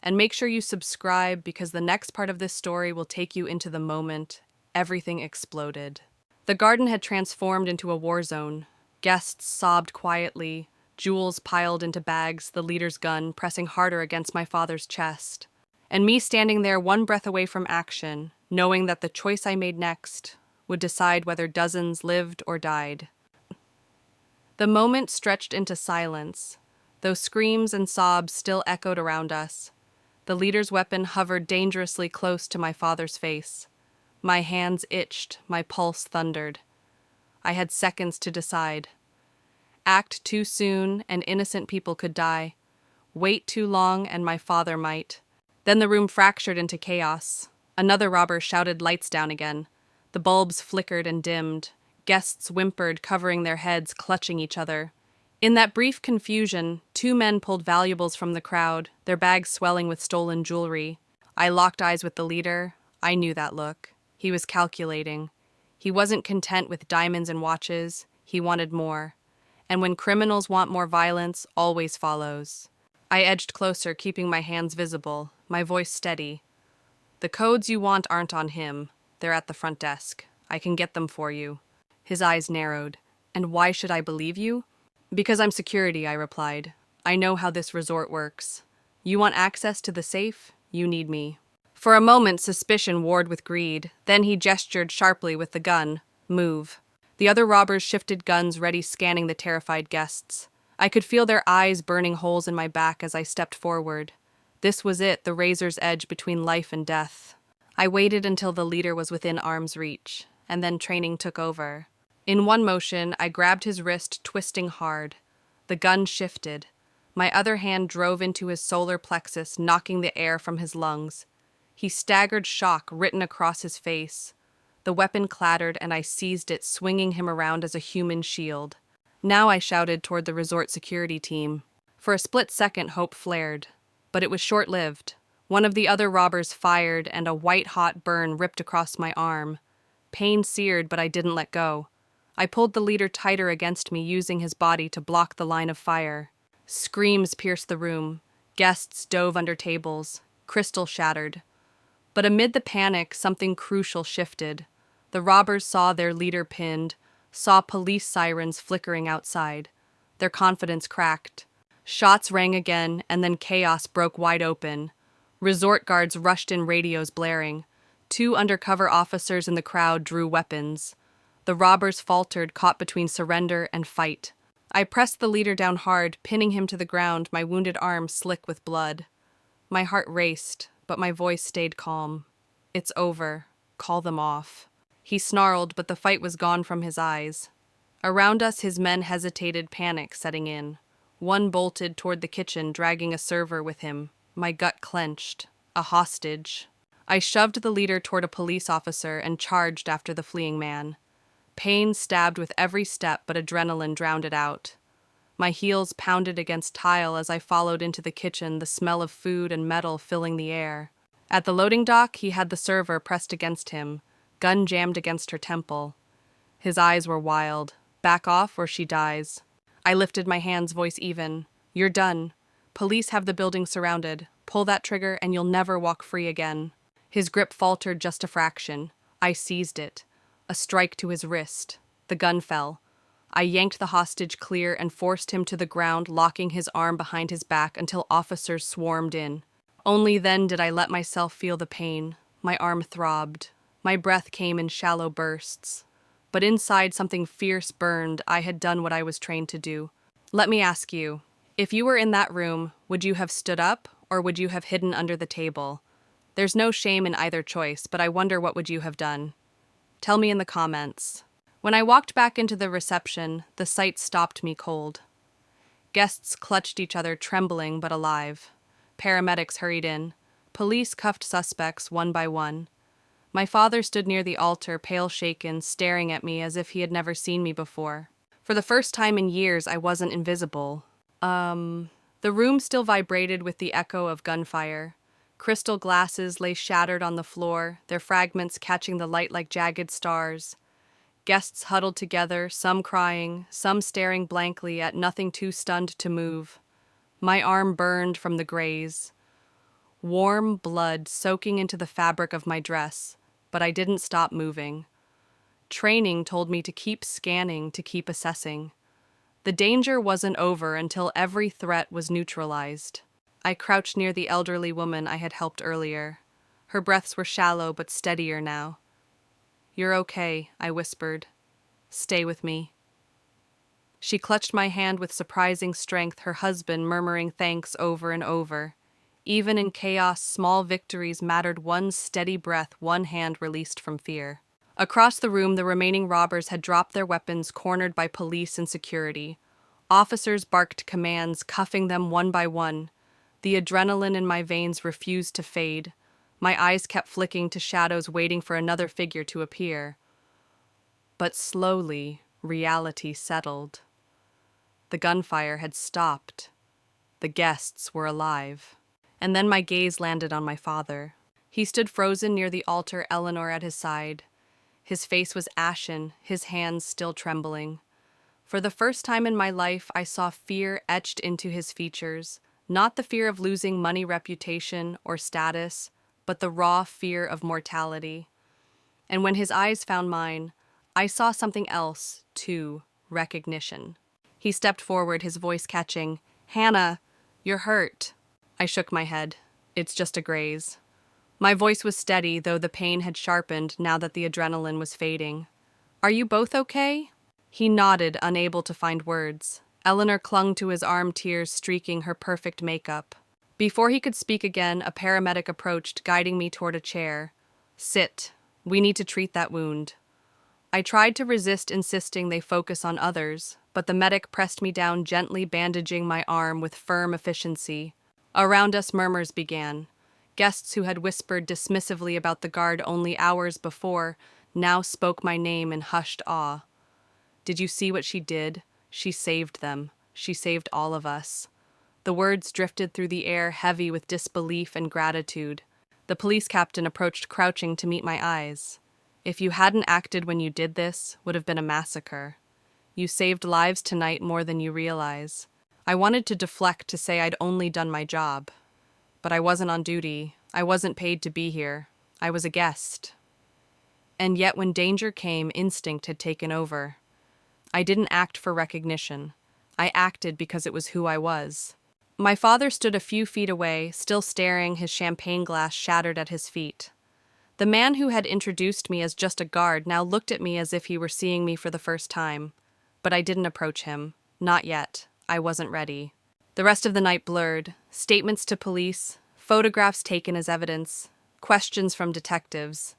And make sure you subscribe, because the next part of this story will take you into the moment everything exploded. The garden had transformed into a war zone. Guests sobbed quietly, jewels piled into bags, the leader's gun pressing harder against my father's chest. And me standing there, one breath away from action, knowing that the choice I made next would decide whether dozens lived or died. The moment stretched into silence, though screams and sobs still echoed around us. The leader's weapon hovered dangerously close to my father's face. My hands itched, my pulse thundered. I had seconds to decide. Act too soon, and innocent people could die. Wait too long, and my father might. Then the room fractured into chaos. Another robber shouted, "Lights down again." The bulbs flickered and dimmed. Guests whimpered, covering their heads, clutching each other. In that brief confusion, 2 men pulled valuables from the crowd, their bags swelling with stolen jewelry. I locked eyes with the leader. I knew that look. He was calculating. He wasn't content with diamonds and watches. He wanted more. And when criminals want more, violence always follows. I edged closer, keeping my hands visible, my voice steady. "The codes you want aren't on him. They're at the front desk. I can get them for you." His eyes narrowed. "And why should I believe you?" "Because I'm security," I replied. "I know how this resort works. You want access to the safe? You need me." For a moment, suspicion warred with greed. Then he gestured sharply with the gun. "Move." The other robbers shifted guns, ready, scanning the terrified guests. I could feel their eyes burning holes in my back as I stepped forward. This was it, the razor's edge between life and death. I waited until the leader was within arm's reach, and then training took over. In one motion, I grabbed his wrist, twisting hard. The gun shifted. My other hand drove into his solar plexus, knocking the air from his lungs. He staggered, shock written across his face. The weapon clattered, and I seized it, swinging him around as a human shield. Now I shouted toward the resort security team. For a split second, hope flared. But it was short-lived. One of the other robbers fired, and a white-hot burn ripped across my arm. Pain seared, but I didn't let go. I pulled the leader tighter against me, using his body to block the line of fire. Screams pierced the room. Guests dove under tables. Crystal shattered. But amid the panic, something crucial shifted. The robbers saw their leader pinned, saw police sirens flickering outside. Their confidence cracked. Shots rang again, and then chaos broke wide open. Resort guards rushed in, radios blaring. 2 undercover officers in the crowd drew weapons. The robbers faltered, caught between surrender and fight. I pressed the leader down hard, pinning him to the ground, my wounded arm slick with blood. My heart raced, but my voice stayed calm. "It's over. Call them off." He snarled, but the fight was gone from his eyes. Around us, his men hesitated, panic setting in. One bolted toward the kitchen, dragging a server with him. My gut clenched. A hostage. I shoved the leader toward a police officer and charged after the fleeing man. Pain stabbed with every step, but adrenaline drowned it out. My heels pounded against tile as I followed into the kitchen, the smell of food and metal filling the air. At the loading dock, he had the server pressed against him, gun jammed against her temple. His eyes were wild. "Back off or she dies." I lifted my hands, voice even. "You're done. Police have the building surrounded. Pull that trigger and you'll never walk free again." His grip faltered just a fraction. I seized it. A strike to his wrist. The gun fell. I yanked the hostage clear and forced him to the ground, locking his arm behind his back until officers swarmed in. Only then did I let myself feel the pain. My arm throbbed. My breath came in shallow bursts. But inside, something fierce burned. I had done what I was trained to do. Let me ask you, if you were in that room, would you have stood up or would you have hidden under the table? There's no shame in either choice, but I wonder what would you have done? Tell me in the comments. When I walked back into the reception, the sight stopped me cold. Guests clutched each other, trembling but alive. Paramedics hurried in. Police cuffed suspects one by one. My father stood near the altar, pale shaken, staring at me as if he had never seen me before. For the first time in years, I wasn't invisible. The room still vibrated with the echo of gunfire. Crystal glasses lay shattered on the floor, their fragments catching the light like jagged stars. Guests huddled together, some crying, some staring blankly at nothing, too stunned to move. My arm burned from the graze. Warm blood soaking into the fabric of my dress, but I didn't stop moving. Training told me to keep scanning, to keep assessing. The danger wasn't over until every threat was neutralized. I crouched near the elderly woman I had helped earlier. Her breaths were shallow but steadier now. "You're okay," I whispered. "Stay with me." She clutched my hand with surprising strength, her husband murmuring thanks over and over. Even in chaos, small victories mattered. One steady breath, one hand released from fear. Across the room, the remaining robbers had dropped their weapons, cornered by police and security. Officers barked commands, cuffing them one by one. The adrenaline in my veins refused to fade. My eyes kept flicking to shadows, waiting for another figure to appear. But slowly, reality settled. The gunfire had stopped. The guests were alive. And then my gaze landed on my father. He stood frozen near the altar, Eleanor at his side. His face was ashen, his hands still trembling. For the first time in my life, I saw fear etched into his features, not the fear of losing money, reputation, or status, but the raw fear of mortality. And when his eyes found mine, I saw something else, too, recognition. He stepped forward, his voice catching. "Hannah, you're hurt." I shook my head. "It's just a graze." My voice was steady, though the pain had sharpened now that the adrenaline was fading. "Are you both okay?" He nodded, unable to find words. Eleanor clung to his arm, tears streaking her perfect makeup. Before he could speak again, a paramedic approached, guiding me toward a chair. "Sit. We need to treat that wound." I tried to resist, insisting they focus on others, but the medic pressed me down, gently bandaging my arm with firm efficiency. Around us, murmurs began. Guests who had whispered dismissively about the guard only hours before now spoke my name in hushed awe. "Did you see what she did? She saved them. She saved all of us." The words drifted through the air, heavy with disbelief and gratitude. The police captain approached, crouching to meet my eyes. "If you hadn't acted when you did this, would have been a massacre. You saved lives tonight more than you realize." I wanted to deflect, to say I'd only done my job. But I wasn't on duty. I wasn't paid to be here. I was a guest. And yet when danger came, instinct had taken over. I didn't act for recognition. I acted because it was who I was. My father stood a few feet away, still staring, his champagne glass shattered at his feet. The man who had introduced me as just a guard now looked at me as if he were seeing me for the first time. But I didn't approach him. Not yet. I wasn't ready. The rest of the night blurred. Statements to police, photographs taken as evidence, questions from detectives.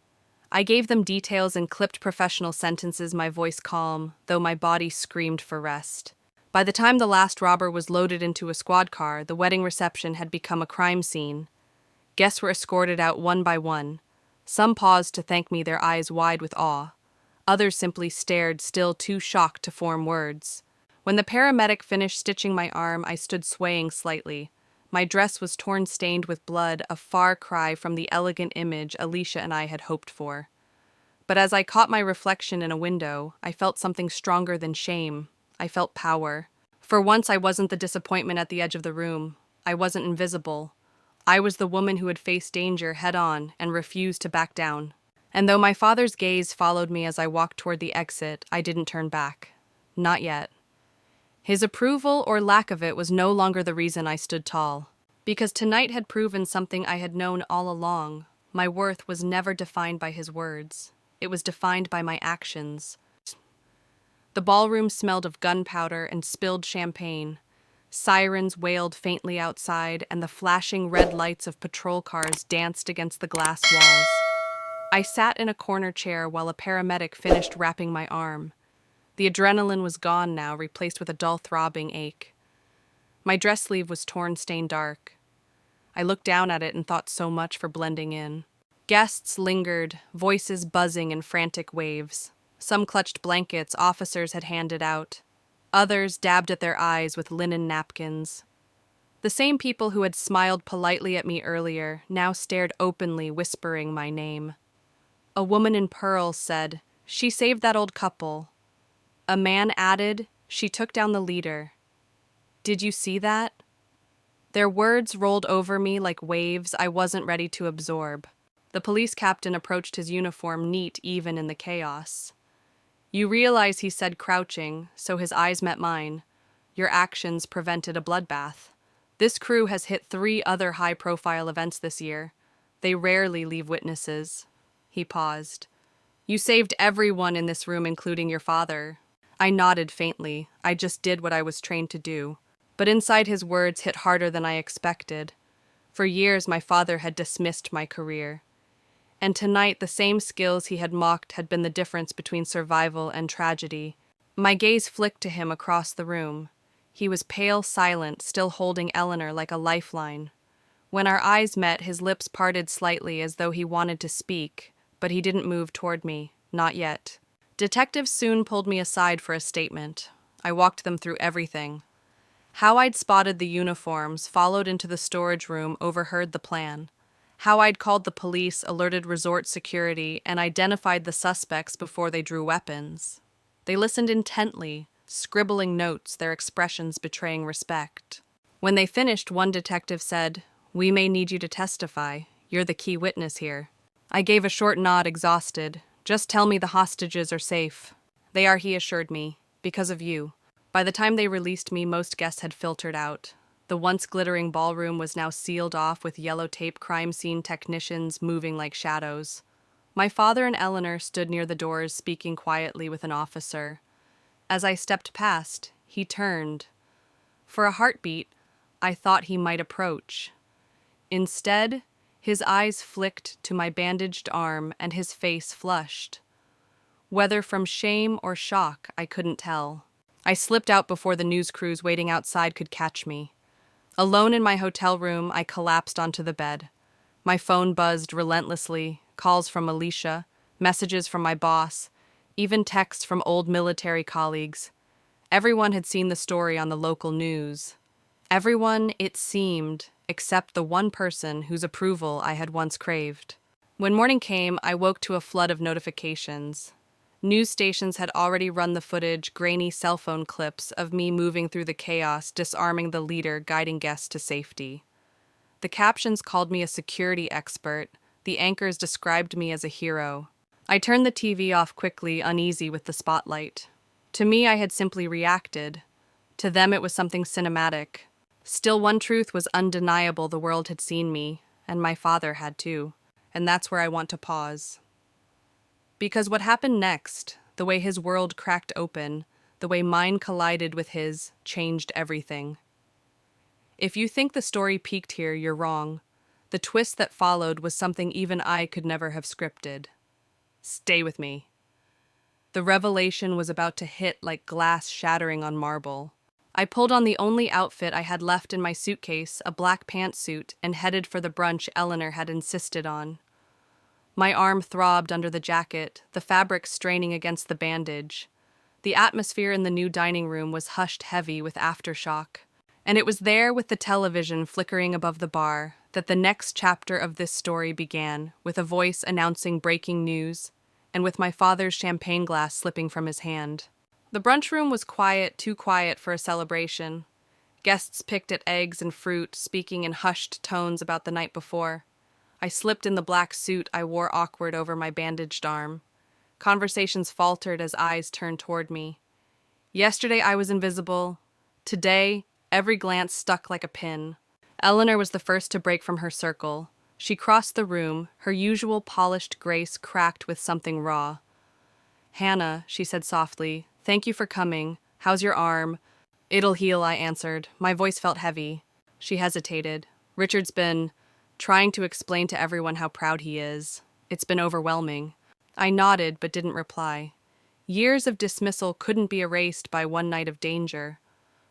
I gave them details and clipped professional sentences, my voice calm, though my body screamed for rest. By the time the last robber was loaded into a squad car, the wedding reception had become a crime scene. Guests were escorted out one by one. Some paused to thank me, their eyes wide with awe. Others simply stared, still too shocked to form words. When the paramedic finished stitching my arm, I stood swaying slightly. My dress was torn, stained with blood, a far cry from the elegant image Alicia and I had hoped for. But as I caught my reflection in a window, I felt something stronger than shame. I felt power. For once, I wasn't the disappointment at the edge of the room. I wasn't invisible. I was the woman who had faced danger head-on and refused to back down. And though my father's gaze followed me as I walked toward the exit, I didn't turn back. Not yet. His approval, or lack of it, was no longer the reason I stood tall. Because tonight had proven something I had known all along. My worth was never defined by his words. It was defined by my actions. The ballroom smelled of gunpowder and spilled champagne. Sirens wailed faintly outside, and the flashing red lights of patrol cars danced against the glass walls. I sat in a corner chair while a paramedic finished wrapping my arm. The adrenaline was gone now, replaced with a dull throbbing ache. My dress sleeve was torn, stained dark. I looked down at it and thought so much for blending in. Guests lingered, voices buzzing in frantic waves. Some clutched blankets officers had handed out. Others dabbed at their eyes with linen napkins. The same people who had smiled politely at me earlier now stared openly, whispering my name. A woman in pearls said, "She saved that old couple." A man added, "She took down the leader." Did you see that? Their words rolled over me like waves I wasn't ready to absorb. The police captain approached, his uniform neat even in the chaos. "You realize," he said, crouching, so his eyes met mine, "your actions prevented a bloodbath. This crew has hit 3 other high-profile events this year. They rarely leave witnesses." He paused. "You saved everyone in this room, including your father." I nodded faintly. I just did what I was trained to do. But inside, his words hit harder than I expected. For years, my father had dismissed my career. And tonight, the same skills he had mocked had been the difference between survival and tragedy. My gaze flicked to him across the room. He was pale, silent, still holding Eleanor like a lifeline. When our eyes met, his lips parted slightly as though he wanted to speak, but he didn't move toward me, not yet. Detectives soon pulled me aside for a statement. I walked them through everything. How I'd spotted the uniforms, followed into the storage room, overheard the plan. How I'd called the police, alerted resort security, and identified the suspects before they drew weapons. They listened intently, scribbling notes, their expressions betraying respect. When they finished, one detective said, "We may need you to testify. You're the key witness here." I gave a short nod, exhausted. "Just tell me the hostages are safe." "They are," he assured me, "because of you." By the time they released me, most guests had filtered out. The once glittering ballroom was now sealed off with yellow tape crime scene technicians moving like shadows. My father and Eleanor stood near the doors, speaking quietly with an officer. As I stepped past, he turned. For a heartbeat, I thought he might approach. Instead, his eyes flicked to my bandaged arm and his face flushed. Whether from shame or shock, I couldn't tell. I slipped out before the news crews waiting outside could catch me. Alone in my hotel room, I collapsed onto the bed. My phone buzzed relentlessly, calls from Alicia, messages from my boss, even texts from old military colleagues. Everyone had seen the story on the local news. Everyone, it seemed, except the one person whose approval I had once craved. When morning came, I woke to a flood of notifications. News stations had already run the footage, grainy cell phone clips of me moving through the chaos, disarming the leader, guiding guests to safety. The captions called me a security expert. The anchors described me as a hero. I turned the TV off quickly, uneasy with the spotlight. To me, I had simply reacted. To them, it was something cinematic. Still, one truth was undeniable: the world had seen me, and my father had too. And that's where I want to pause. Because what happened next, the way his world cracked open, the way mine collided with his, changed everything. If you think the story peaked here, you're wrong. The twist that followed was something even I could never have scripted. Stay with me. The revelation was about to hit like glass shattering on marble. I pulled on the only outfit I had left in my suitcase, a black pantsuit, and headed for the brunch Eleanor had insisted on. My arm throbbed under the jacket, the fabric straining against the bandage. The atmosphere in the new dining room was hushed heavy with aftershock. And it was there, with the television flickering above the bar, that the next chapter of this story began, with a voice announcing breaking news, and with my father's champagne glass slipping from his hand. The brunch room was quiet, too quiet for a celebration. Guests picked at eggs and fruit, speaking in hushed tones about the night before. I slipped in the black suit I wore awkward over my bandaged arm. Conversations faltered as eyes turned toward me. Yesterday I was invisible. Today, every glance stuck like a pin. Eleanor was the first to break from her circle. She crossed the room, her usual polished grace cracked with something raw. "Hannah," she said softly, "thank you for coming. How's your arm?" "It'll heal," I answered. My voice felt heavy. She hesitated. "Richard's been trying to explain to everyone how proud he is. It's been overwhelming." I nodded but didn't reply. Years of dismissal couldn't be erased by one night of danger.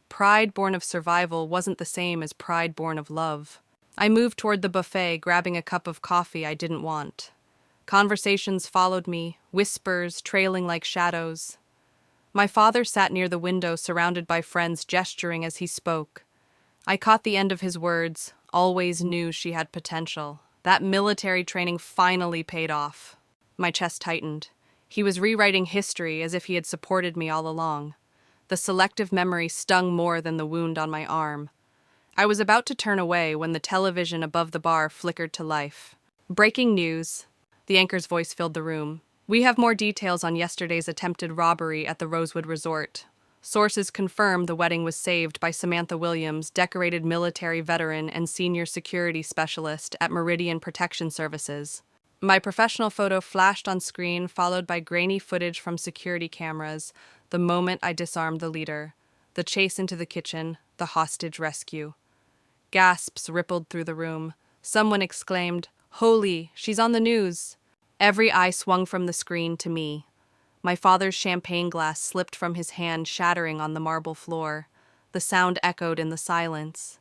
Pride born of survival wasn't the same as pride born of love. I moved toward the buffet, grabbing a cup of coffee I didn't want. Conversations followed me, whispers trailing like shadows. My father sat near the window, surrounded by friends gesturing as he spoke. I caught the end of his words. "Always knew she had potential. That military training finally paid off." My chest tightened. He was rewriting history as if he had supported me all along. The selective memory stung more than the wound on my arm. I was about to turn away when the television above the bar flickered to life. "Breaking news." The anchor's voice filled the room. "We have more details on yesterday's attempted robbery at the Rosewood Resort. Sources confirm the wedding was saved by Samantha Williams, decorated military veteran and senior security specialist at Meridian Protection Services." My professional photo flashed on screen, followed by grainy footage from security cameras, the moment I disarmed the leader, the chase into the kitchen, the hostage rescue. Gasps rippled through the room. Someone exclaimed, "Holy, she's on the news!" Every eye swung from the screen to me. My father's champagne glass slipped from his hand, shattering on the marble floor. The sound echoed in the silence.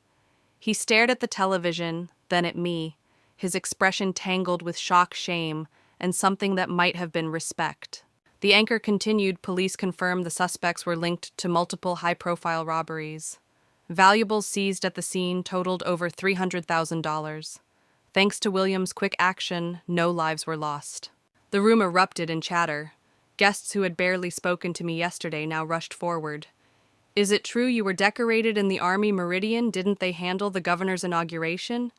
He stared at the television, then at me, his expression tangled with shock, shame, and something that might have been respect. The anchor continued. "Police confirmed the suspects were linked to multiple high-profile robberies. Valuables seized at the scene totaled over $300,000. Thanks to Williams' quick action, no lives were lost." The room erupted in chatter. Guests who had barely spoken to me yesterday now rushed forward. "Is it true you were decorated in the Army Meridian? Didn't they handle the governor's inauguration?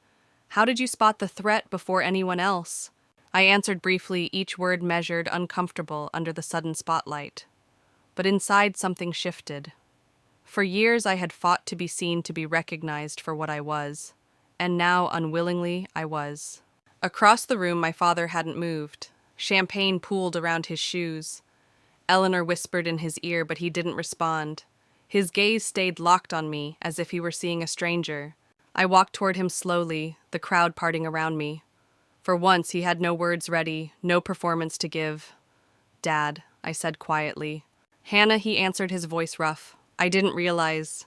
How did you spot the threat before anyone else?" I answered briefly, each word measured, uncomfortable under the sudden spotlight. But inside something shifted. For years I had fought to be seen, to be recognized for what I was. And now, unwillingly, I was. Across the room, my father hadn't moved. Champagne pooled around his shoes. Eleanor whispered in his ear, but he didn't respond. His gaze stayed locked on me, as if he were seeing a stranger. I walked toward him slowly, the crowd parting around me. For once, he had no words ready, no performance to give. "Dad," I said quietly. "Hannah," he answered, his voice rough. "I didn't realize.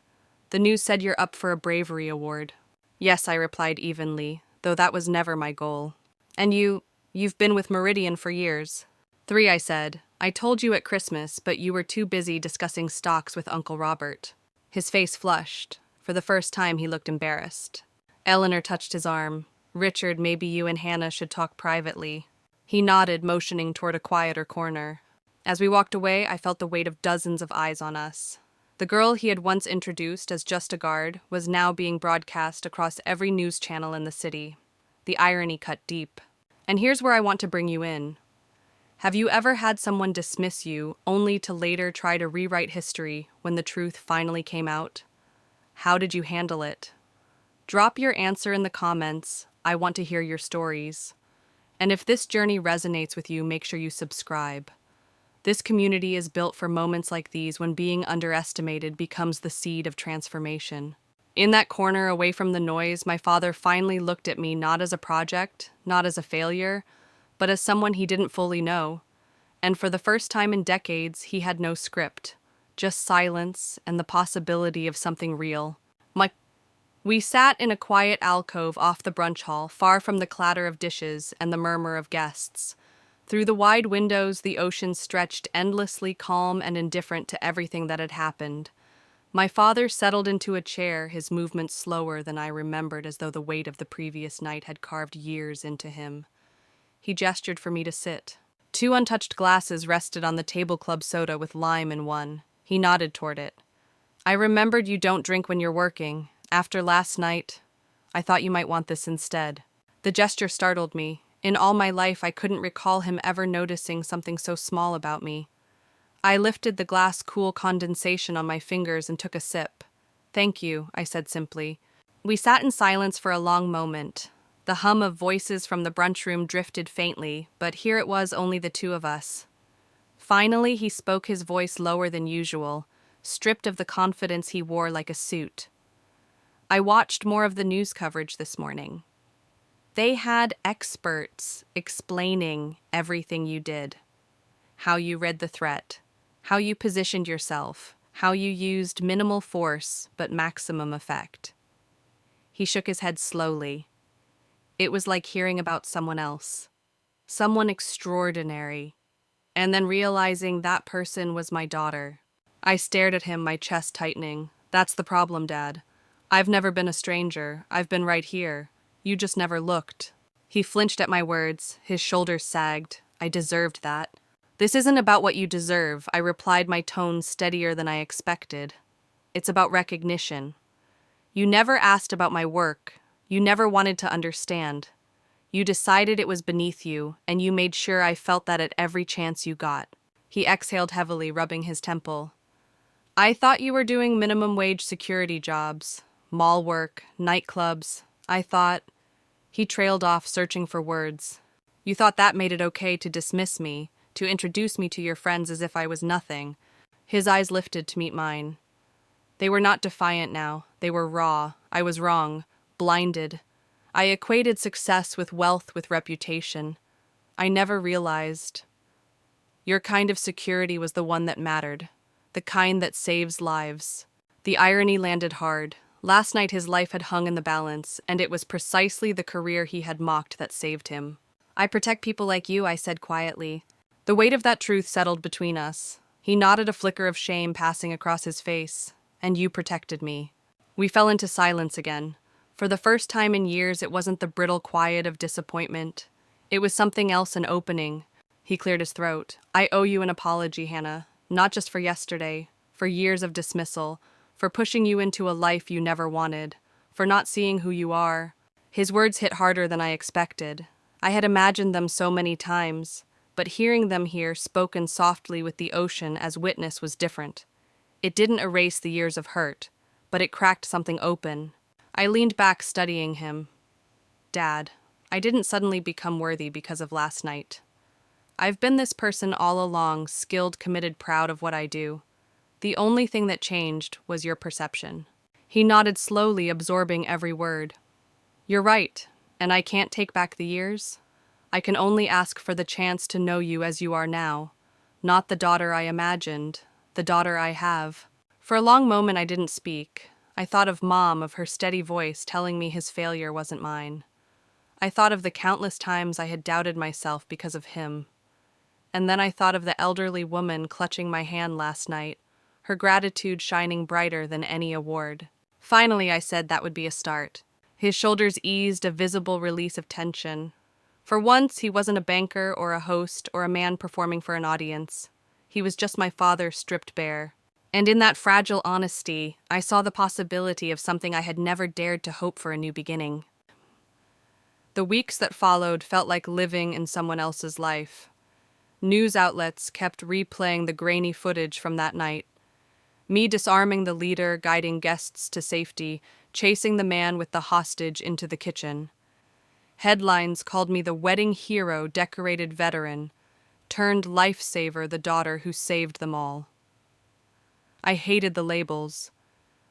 The news said you're up for a bravery award." "Yes," I replied evenly. though that was never my goal. And you've been with Meridian for years. 3, I said. I told you at Christmas, but you were too busy discussing stocks with Uncle Robert. His face flushed. For the first time, he looked embarrassed. Eleanor touched his arm. Richard, maybe you and Hannah should talk privately. He nodded, motioning toward a quieter corner. As we walked away, I felt the weight of dozens of eyes on us. The girl he had once introduced as just a guard was now being broadcast across every news channel in the city. The irony cut deep. And here's where I want to bring you in. Have you ever had someone dismiss you only to later try to rewrite history when the truth finally came out? How did you handle it? Drop your answer in the comments. I want to hear your stories. And if this journey resonates with you, make sure you subscribe. This community is built for moments like these when being underestimated becomes the seed of transformation. In that corner, away from the noise, my father finally looked at me not as a project, not as a failure, but as someone he didn't fully know. And for the first time in decades, he had no script, just silence and the possibility of something real. We sat in a quiet alcove off the brunch hall, far from the clatter of dishes and the murmur of guests. Through the wide windows, the ocean stretched endlessly, calm and indifferent to everything that had happened. My father settled into a chair, his movements slower than I remembered, as though the weight of the previous night had carved years into him. He gestured for me to sit. 2 untouched glasses rested on the table club soda with lime in one. He nodded toward it. I remembered you don't drink when you're working. After last night, I thought you might want this instead. The gesture startled me. In all my life, I couldn't recall him ever noticing something so small about me. I lifted the glass cool condensation on my fingers and took a sip. Thank you, I said simply. We sat in silence for a long moment. The hum of voices from the brunch room drifted faintly, but here it was, only the 2 of us. Finally, he spoke, his voice lower than usual, stripped of the confidence he wore like a suit. I watched more of the news coverage this morning. They had experts explaining everything you did. How you read the threat, how you positioned yourself, how you used minimal force but maximum effect. He shook his head slowly. It was like hearing about someone else, someone extraordinary, and then realizing that person was my daughter. I stared at him, my chest tightening. That's the problem, Dad. I've never been a stranger. I've been right here. You just never looked. He flinched at my words. His shoulders sagged. I deserved that. This isn't about what you deserve, I replied, my tone steadier than I expected. It's about recognition. You never asked about my work. You never wanted to understand. You decided it was beneath you, and you made sure I felt that at every chance you got. He exhaled heavily, rubbing his temple. I thought you were doing minimum wage security jobs. Mall work, nightclubs. I thought... He trailed off, searching for words. You thought that made it okay to dismiss me, to introduce me to your friends as if I was nothing. His eyes lifted to meet mine. They were not defiant now. They were raw. I was wrong. Blinded. I equated success with wealth, with reputation. I never realized. Your kind of security was the one that mattered. The kind that saves lives. The irony landed hard. Last night his life had hung in the balance, and it was precisely the career he had mocked that saved him. I protect people like you, I said quietly. The weight of that truth settled between us. He nodded, a flicker of shame passing across his face. And you protected me. We fell into silence again. For the first time in years, it wasn't the brittle quiet of disappointment. It was something else, an opening. He cleared his throat. I owe you an apology, Hannah. Not just for yesterday, for years of dismissal, for pushing you into a life you never wanted, for not seeing who you are. His words hit harder than I expected. I had imagined them so many times, but hearing them here, spoken softly with the ocean as witness, was different. It didn't erase the years of hurt, but it cracked something open. I leaned back, studying him. Dad, I didn't suddenly become worthy because of last night. I've been this person all along, skilled, committed, proud of what I do. The only thing that changed was your perception. He nodded slowly, absorbing every word. You're right, and I can't take back the years. I can only ask for the chance to know you as you are now, not the daughter I imagined, the daughter I have. For a long moment I didn't speak. I thought of Mom, of her steady voice telling me his failure wasn't mine. I thought of the countless times I had doubted myself because of him. And then I thought of the elderly woman clutching my hand last night, her gratitude shining brighter than any award. Finally, I said that would be a start. His shoulders eased, a visible release of tension. For once, he wasn't a banker or a host or a man performing for an audience. He was just my father stripped bare. And in that fragile honesty, I saw the possibility of something I had never dared to hope for a new beginning. The weeks that followed felt like living in someone else's life. News outlets kept replaying the grainy footage from that night. Me disarming the leader, guiding guests to safety, chasing the man with the hostage into the kitchen. Headlines called me the wedding hero, decorated veteran, turned lifesaver, the daughter who saved them all. I hated the labels,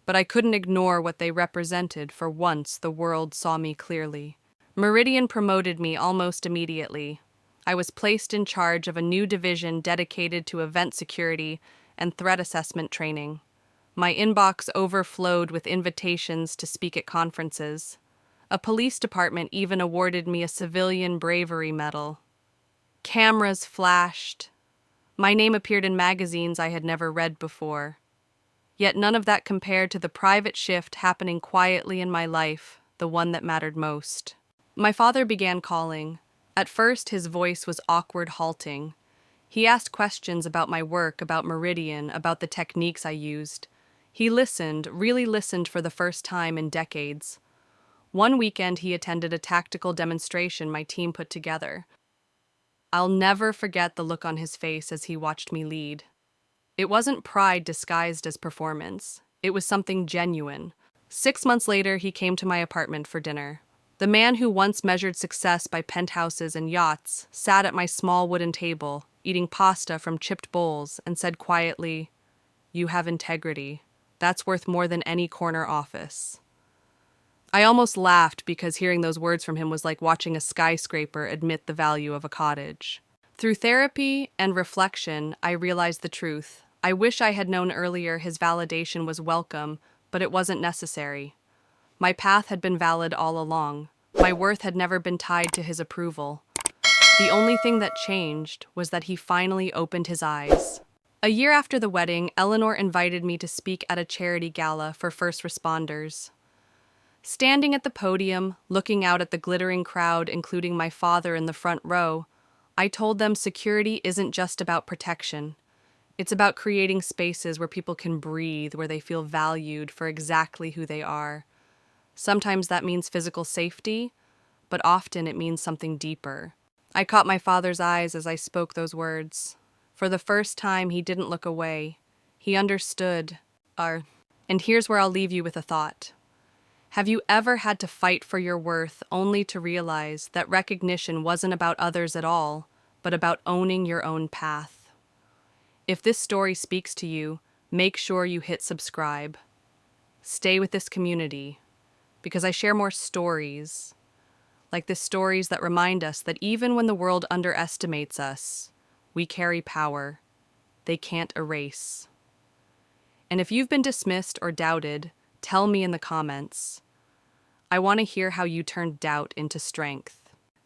but I couldn't ignore what they represented. For once, the world saw me clearly. Meridian promoted me almost immediately. I was placed in charge of a new division dedicated to event security and threat assessment training. My inbox overflowed with invitations to speak at conferences. A police department even awarded me a civilian bravery medal. Cameras flashed. My name appeared in magazines I had never read before. Yet none of that compared to the private shift happening quietly in my life, the one that mattered most. My father began calling. At first, his voice was awkward, halting. He asked questions about my work, about Meridian, about the techniques I used. He listened, really listened for the first time in decades. One weekend, he attended a tactical demonstration my team put together. I'll never forget the look on his face as he watched me lead. It wasn't pride disguised as performance. It was something genuine. 6 months later, he came to my apartment for dinner. The man who once measured success by penthouses and yachts sat at my small wooden table, eating pasta from chipped bowls, and said quietly, "You have integrity. That's worth more than any corner office." I almost laughed because hearing those words from him was like watching a skyscraper admit the value of a cottage. Through therapy and reflection, I realized the truth. I wish I had known earlier his validation was welcome, but it wasn't necessary. My path had been valid all along. My worth had never been tied to his approval. The only thing that changed was that he finally opened his eyes. A year after the wedding, Eleanor invited me to speak at a charity gala for first responders. Standing at the podium, looking out at the glittering crowd, including my father in the front row, I told them security isn't just about protection. It's about creating spaces where people can breathe, where they feel valued for exactly who they are. Sometimes that means physical safety, but often it means something deeper. I caught my father's eyes as I spoke those words. For the first time, he didn't look away. He understood. And here's where I'll leave you with a thought. Have you ever had to fight for your worth only to realize that recognition wasn't about others at all, but about owning your own path? If this story speaks to you, make sure you hit subscribe. Stay with this community, because I share more stories, like the stories that remind us that even when the world underestimates us, we carry power they can't erase. And if you've been dismissed or doubted, tell me in the comments. I want to hear how you turned doubt into strength.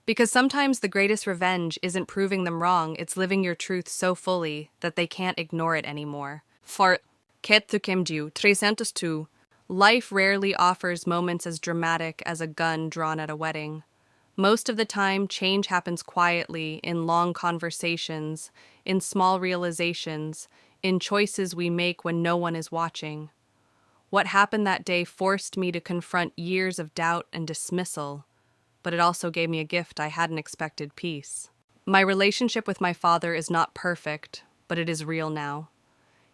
Because sometimes the greatest revenge isn't proving them wrong, it's living your truth so fully that they can't ignore it anymore. For Ketukemju 302, life rarely offers moments as dramatic as a gun drawn at a wedding. Most of the time, change happens quietly, in long conversations, in small realizations, in choices we make when no one is watching. What happened that day forced me to confront years of doubt and dismissal, but it also gave me a gift I hadn't expected: peace. My relationship with my father is not perfect, but it is real now.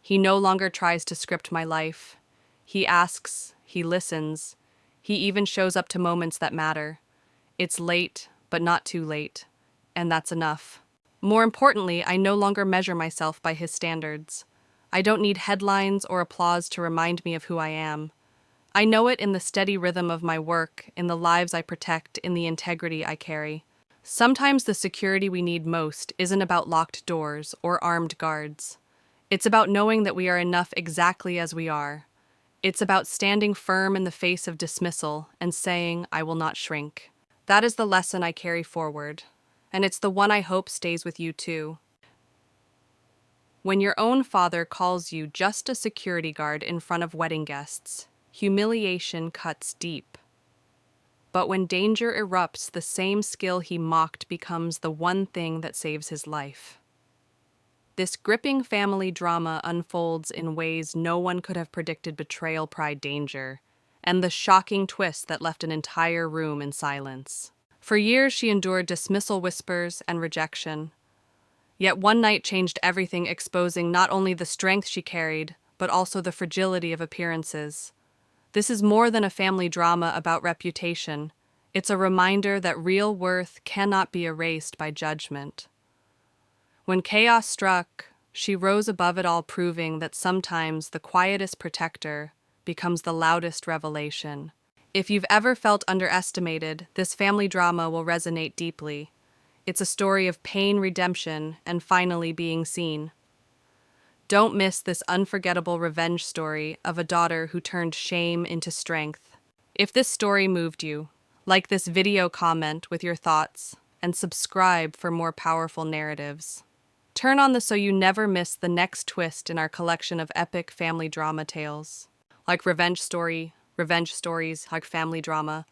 He no longer tries to script my life. He asks, he listens, he even shows up to moments that matter. It's late, but not too late, and that's enough. More importantly, I no longer measure myself by his standards. I don't need headlines or applause to remind me of who I am. I know it in the steady rhythm of my work, in the lives I protect, in the integrity I carry. Sometimes the security we need most isn't about locked doors or armed guards. It's about knowing that we are enough exactly as we are. It's about standing firm in the face of dismissal and saying, "I will not shrink." That is the lesson I carry forward, and it's the one I hope stays with you too. When your own father calls you just a security guard in front of wedding guests, humiliation cuts deep. But when danger erupts, the same skill he mocked becomes the one thing that saves his life. This gripping family drama unfolds in ways no one could have predicted: betrayal, pride, danger, and the shocking twist that left an entire room in silence. For years, she endured dismissal whispers and rejection. Yet one night changed everything, exposing not only the strength she carried, but also the fragility of appearances. This is more than a family drama about reputation. It's a reminder that real worth cannot be erased by judgment. When chaos struck, she rose above it all, proving that sometimes the quietest protector becomes the loudest revelation. If you've ever felt underestimated, this family drama will resonate deeply. It's a story of pain, redemption, and finally being seen. Don't miss this unforgettable revenge story of a daughter who turned shame into strength. If this story moved you, like this video, comment with your thoughts, and subscribe for more powerful narratives. Turn on so you never miss the next twist in our collection of epic family drama tales. Like revenge stories, like family drama,